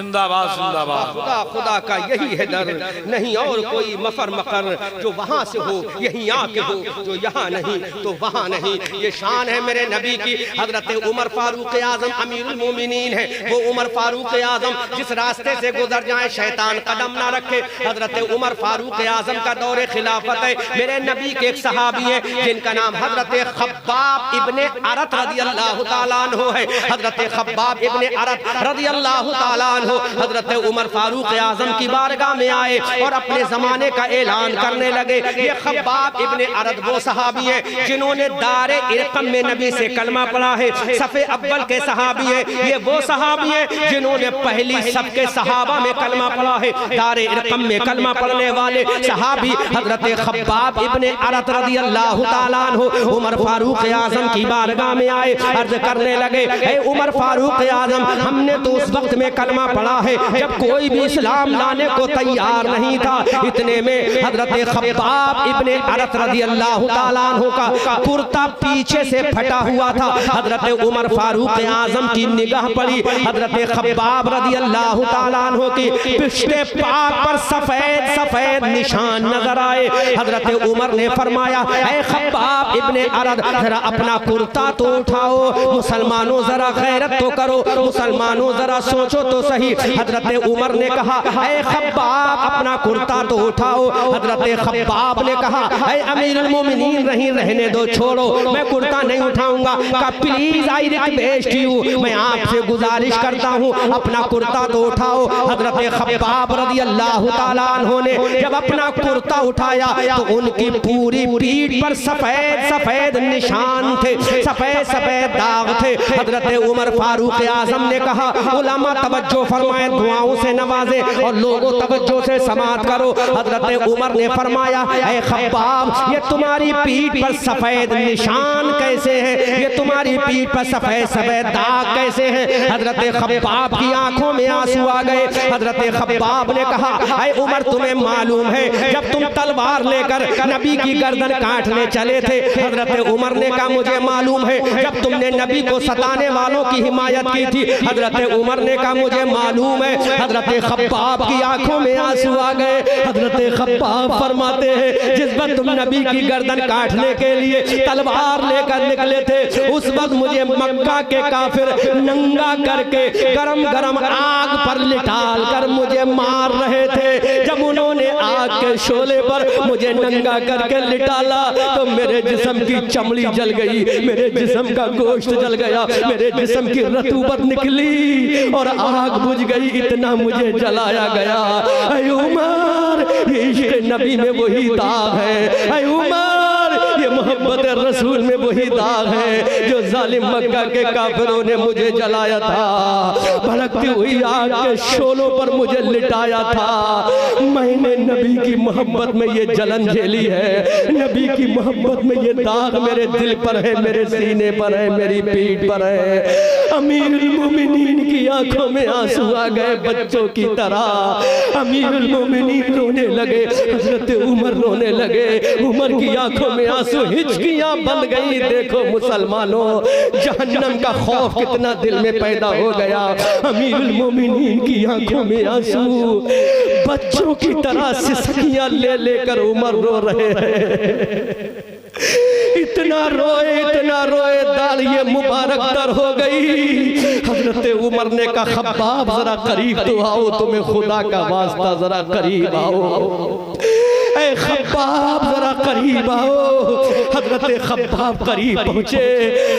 जिंदाबाद जिंदाबाद। खुदा खुदा का यही है दर, नहीं और कोई मफर मकर, जो वहाँ से हो यहीं आके हो, जो यहाँ नहीं तो वहाँ नहीं। ये शान है मेरे नबी की। हजरत उमर फारूक आजम अमीरुल मोमिनीन है। वो उमर फारूक आजम जिस रास्ते से गुजर जाए शैतान कदम ना रखे। हजरत उमर फारूक आजम का दौरे खिलाफत है। मेरे नबी के एक सहाबी है जिनका नाम हजरत खब्बाब इब्ने अरत रज़ी अल्लाह ताला अन्हु है। हजरत खब्बाब इब्ने अरत रज़ी अल्लाह ताला अन्हु हजरत उमर फारूक आजम की बारगाह में आए और अपने जमाने का ऐलान करने लगे। ये खब्बाब इब्ने अरत वो सहाबी है जिन्होंने दारे इरकम में नबी से कलमा पढ़ा है। सफ़े अव्वल के सहाबी है। ये वो सहाबी है जिन्होंने पहली सबके सहाबा में कलमा पढ़ा है। दारे इरकम में कलमा पढ़ने वाले सहाबी हजरत खब्बाब इब्ने अरत रज़ी अल्लाह ताला अन्हु उमर फारूक आजम की बारगाह में आए। अर्ज करने लगे, ए उमर फारूक आजम, हमने तो उस वक्त में कलमा पढ़ा है जब कोई भी इस्लाम लाने को तैयार नहीं था। इतने में हजरत खब्बाब इब्ने अरत रज़ी अल्लाह ताला अन्हु का कुर्ता पीछे से फटा हुआ था। हजरत उमर फारूक आजम की निगाह पड़ी। हजरत खब्बाब रज़ी अल्लाह ताला अन्हु की पिछले पाक पर सफेद सफेद निशान नजर आए। हजरत उमर ने फरमाया, ए खब्बाब इब्ने अरत, जरा अपना कुर्ता तो उठाओ, मुसलमानों जरा गैरत तो करो, मुसलमानों जरा सोचो तो सही। हजरत उमर ने कहा, ए खब्बाब अपना कुर्ता तो उठाओ। हजरत खब्बाब ने कहा, ए अमीरुल मोमिनीन नहीं रहने दो, छोड़ो, मैं कुर्ता नहीं उठाऊंगा। कहा प्लीज आई रिक्वेस्ट यू, मैं आपसे गुजारिश करता हूँ अपना कुर्ता तो उठाओ। हजरत खब्बाब रज़ी अल्लाह ताला अन्हु ने जब अपना कुर्ता उठाया तो उनकी पूरी पीठ पर सफेद सफेद निशान थे, सफेद सफेद दाग थे। हजरत उमर फारूक आजम ने कहा, उलमा तवज्जो फरमाए, दुआओं से नवाजे और लोगों तवज्जो से समात करो। हजरत उमर ने फरमाया, ए खब्बाब, ये तुम्हारी पीठ पर सफेद निशान कैसे है? ये तुम्हारी पीठ पर सफेद सफेद दाग कैसे हैं? हजरत खब्बाब की आंखों में आंसू आ गए। हजरत खब्बाब ने कहा, ऐ उमर, तुम्हें मालूम है जब तुम तलवार लेकर नबी की गर्दन काटने चले थे? हजरत उमर ने कहा, मुझे मालूम है जब तुमने नबी को सताने वालों की हिमायत की थी। हजरत उमर ने कहा, मुझे मालूम है। हजरत खब्बाब की आंखों में आंसू आ गए। हजरत खब्बाब फरमाते हैं, जिस वक्त तुम नबी की गर्दन काटने के लिए तलवार लेकर निकले थे, उस वक्त मुझे मक्का के काफिर नंगा करके गरम गरम आग पर लिटाल कर मुझे मार रहे थे। जब उन्होंने आग के शोले पर मुझे नंगा करके लिटाला तो मेरे जिस्म की चमड़ी जल गई, मेरे जिस्म का गोश्त जल गया, मेरे जिस्म की रतूबत निकली और आग बुझ गई। इतना मुझे जलाया गया। ऐ उमर, ये इश्क़ नबी में वही दाग है। ऐ उमर, ये मोहब्बत रसूल में वही दाग है जो जालिम मक्का के काफिरों ने मुझे जलाया था, भड़कती हुई आग के शोलों पर मुझे लिटाया था। मैंने नबी की मोहब्बत में ये जलन झेली है, नबी की मोहब्बत में ये दाग मेरे दिल पर है, मेरे सीने पर है, मेरी पीठ पर है। अमीरुल मोमिनीन की आंखों में आंसू आ गए बच्चों की तरह। अमीरुल मोमिनीन रोने लगे, हजरत उमर रोने लगे। उमर की आंखों में आंसू, हिचकियां बन गई। देखो मुसलमानों, जहन्नम का खौफ कितना दिल में पैदा हो गया। अमीरुल मोमिनीन की आंखों में आंसू, बच्चों की तरह सिसकियां ले लेकर उमर रो रहे हैं। इतना रोए दाल ये मुबारक दर हो गई। हजरत उमर ने कहा, खब्बाब जरा करीब तो आओ, तुम्हें खुदा का वास्ता जरा करीब आओ। ऐ खब्बाब जरा करीब आओ। हजरत खब्बाब करीब पहुंचे।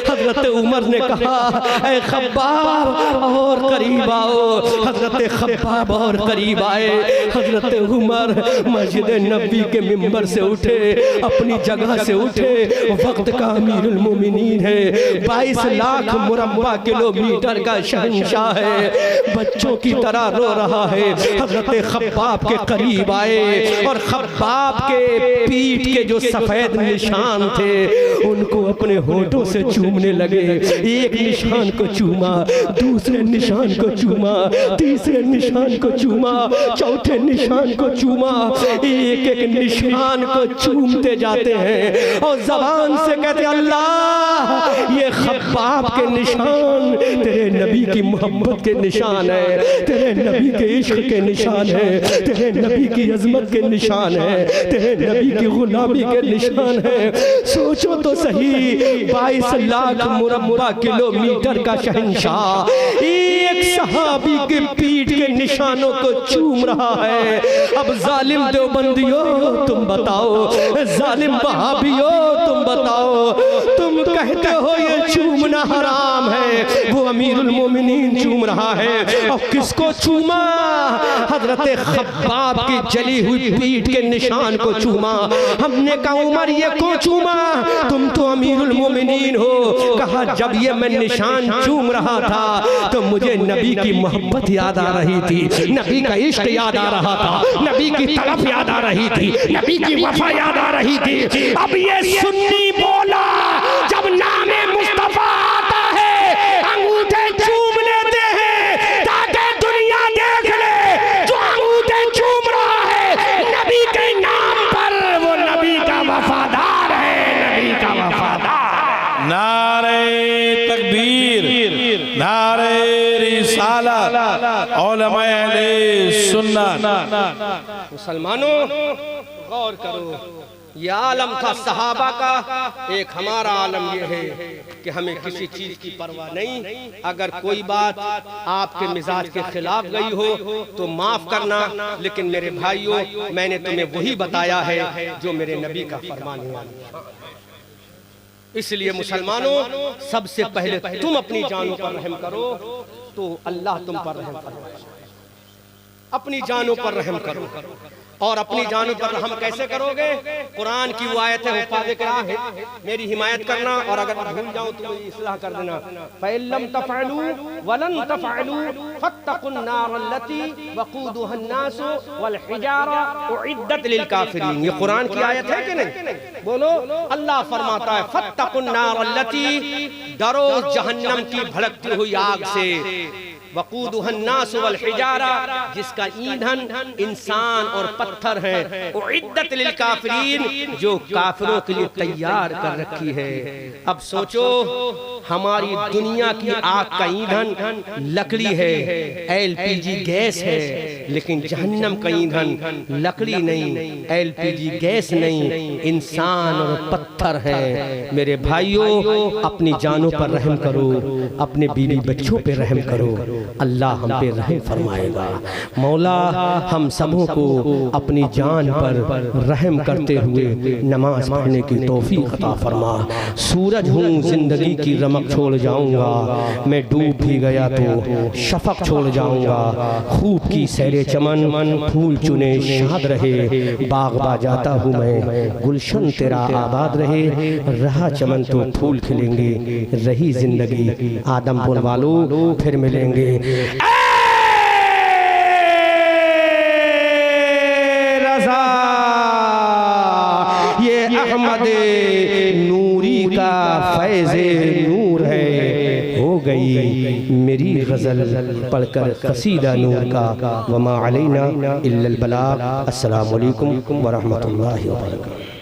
हजरत उमर ने कहा, ऐ खब्बाब और करीब आओ। हजरत खब्बाब और करीब आए। हजरत उमर मस्जिद नबी के मिंबर से उठे, अपनी जगह से उठे। वक्त का अमीरुल मोमिनीन है, 22 लाख मुरब्बा किलोमीटर का शहंशाह है, बच्चों की तरह रो रहा है। हजरत खब्बाब के करीब आए और खब्बाब खब्बाब के पीठ के जो सफेद निशान थे उनको अपने होठों से चूमने लगे। एक निशान को चूमा, दूसरे निशान को चूमा, तीसरे निशान को चूमा, चौथे निशान को चूमा। एक एक निशान को चूमते जाते हैं और जबान से कहते अल्लाह ये खब्बाब के निशान तेरे नबी की मोहब्बत के निशान है, तेरे नबी के इश्क के निशान है, तेरे नबी की अजमत के निशान है, तेरे नबी की गुलामी के निशान है। सोचो तो सही, 22 लाख मुरब्बा किलोमीटर का शहंशाह एक सहाबी के पीठ के निशानों को चूम रहा है। अब जालिम देवबंदियों तुम बताओ, जालिम वहाबियों तुम बताओ, तुम कहते हो ये चूमना हराम है, वो अमीरुल मोमिनीन चूम रहा है। और किसको चूमा? हजरत खब्बाब की जली हुई पीठ के निशान को चूमा। हमने कहा उमर ये को चूमा? तुम तो अमीरुल मोमिनीन हो। कहा जब ये मैं निशान चूम रहा था तो मुझे नबी की मोहब्बत याद आ रही थी, नबी का इश्क याद आ रहा था, नबी की तड़प याद आ रही थी, नबी की वफा याद आ रही थी। अब ये सुन्नी बोला जब नामे मुस्तफा आता है अंगूठे चूम लेते हैं ताकि दुनिया देख ले जो अंगूठे चूम रहा है नबी के नाम पर, वो नबी का वफादार है, नबी का वफादार। नारे तकबीर, नारे रिसालत, उलमाए अहले सुन्नत। मुसलमानों गौर करो, यह आलम था सहाबा का, एक हमारा आलम यह है कि हमें किसी चीज की परवाह नहीं। अगर कोई बात आपके मिजाज के खिलाफ गई हो तो माफ करना, लेकिन मेरे भाइयों मैंने तुम्हें वही बताया है जो मेरे नबी का फरमान है। इसलिए मुसलमानों सबसे पहले तुम अपनी जानों पर रहम करो तो अल्लाह तुम पर रहम करो। अपनी जानों पर रहम करो। और अपनी जानों पर रहम कैसे करोगे? कुरान की वो आयत है, हुफ़ाज़े क़ुरान है, मेरी हिमायत करना, और अगर भूल जाऊं तो मेरी इस्लाह कर देना। फ़इल्लम तफ़अलू वलन तफ़अलू फ़त्तक़ुन नार अल्लती वक़ूदुहा अन्नास वल हिजारा उइद्दत लिल काफ़िरीन। ये कुरान की आयत है कि नहीं? बोलो। अल्लाह फरमाता है फ़त्तक़ुन नार अल्लती, डरो जहन्नम की भड़कती हुई आग से, वक़ूदुहा अन्नास वल हिजारा, जिसका ईंधन इंसान और पत्थर है, उइद्दत लिल काफिरीन, जो काफिरों के लिए तैयार कर रखी है। अब सोचो हमारी दुनिया की आग का ईंधन लकड़ी है, एलपीजी गैस है, लेकिन जहन्नम का ईंधन लकड़ी नहीं, एलपीजी गैस नहीं, इंसान और पत्थर है। मेरे भाइयों अपनी जानों पर रहम करो, अपने बीवी बच्चों पे रहम करो, अल्लाह हम पे रहम फरमाएगा। मौला हम सबों को अपनी जान पर रहम करते हुए नमाज पढ़ने की तौफीक अता फरमा। सूरज हूँ जिंदगी की रमक छोड़ जाऊंगा, मैं डूब भी गया तो शफक छोड़ जाऊंगा। खूब की सैरे चमन फूल चुने शाद रहे, बागबा जाता हूँ मैं गुलशन तेरा आबाद रहे। रहा चमन तो फूल खिलेंगे, रही जिंदगी आदमपुर वालों फिर मिलेंगे। रज़ा ये अहमद नूरी का फैज़े नूर है, हो गई मेरी गज़ल पढ़कर कसीदा नूर का। वमा अलैना इल्लल बलाग। अस्सलामु अलैकुम व रहमतुल्लाहि व बरकातहू।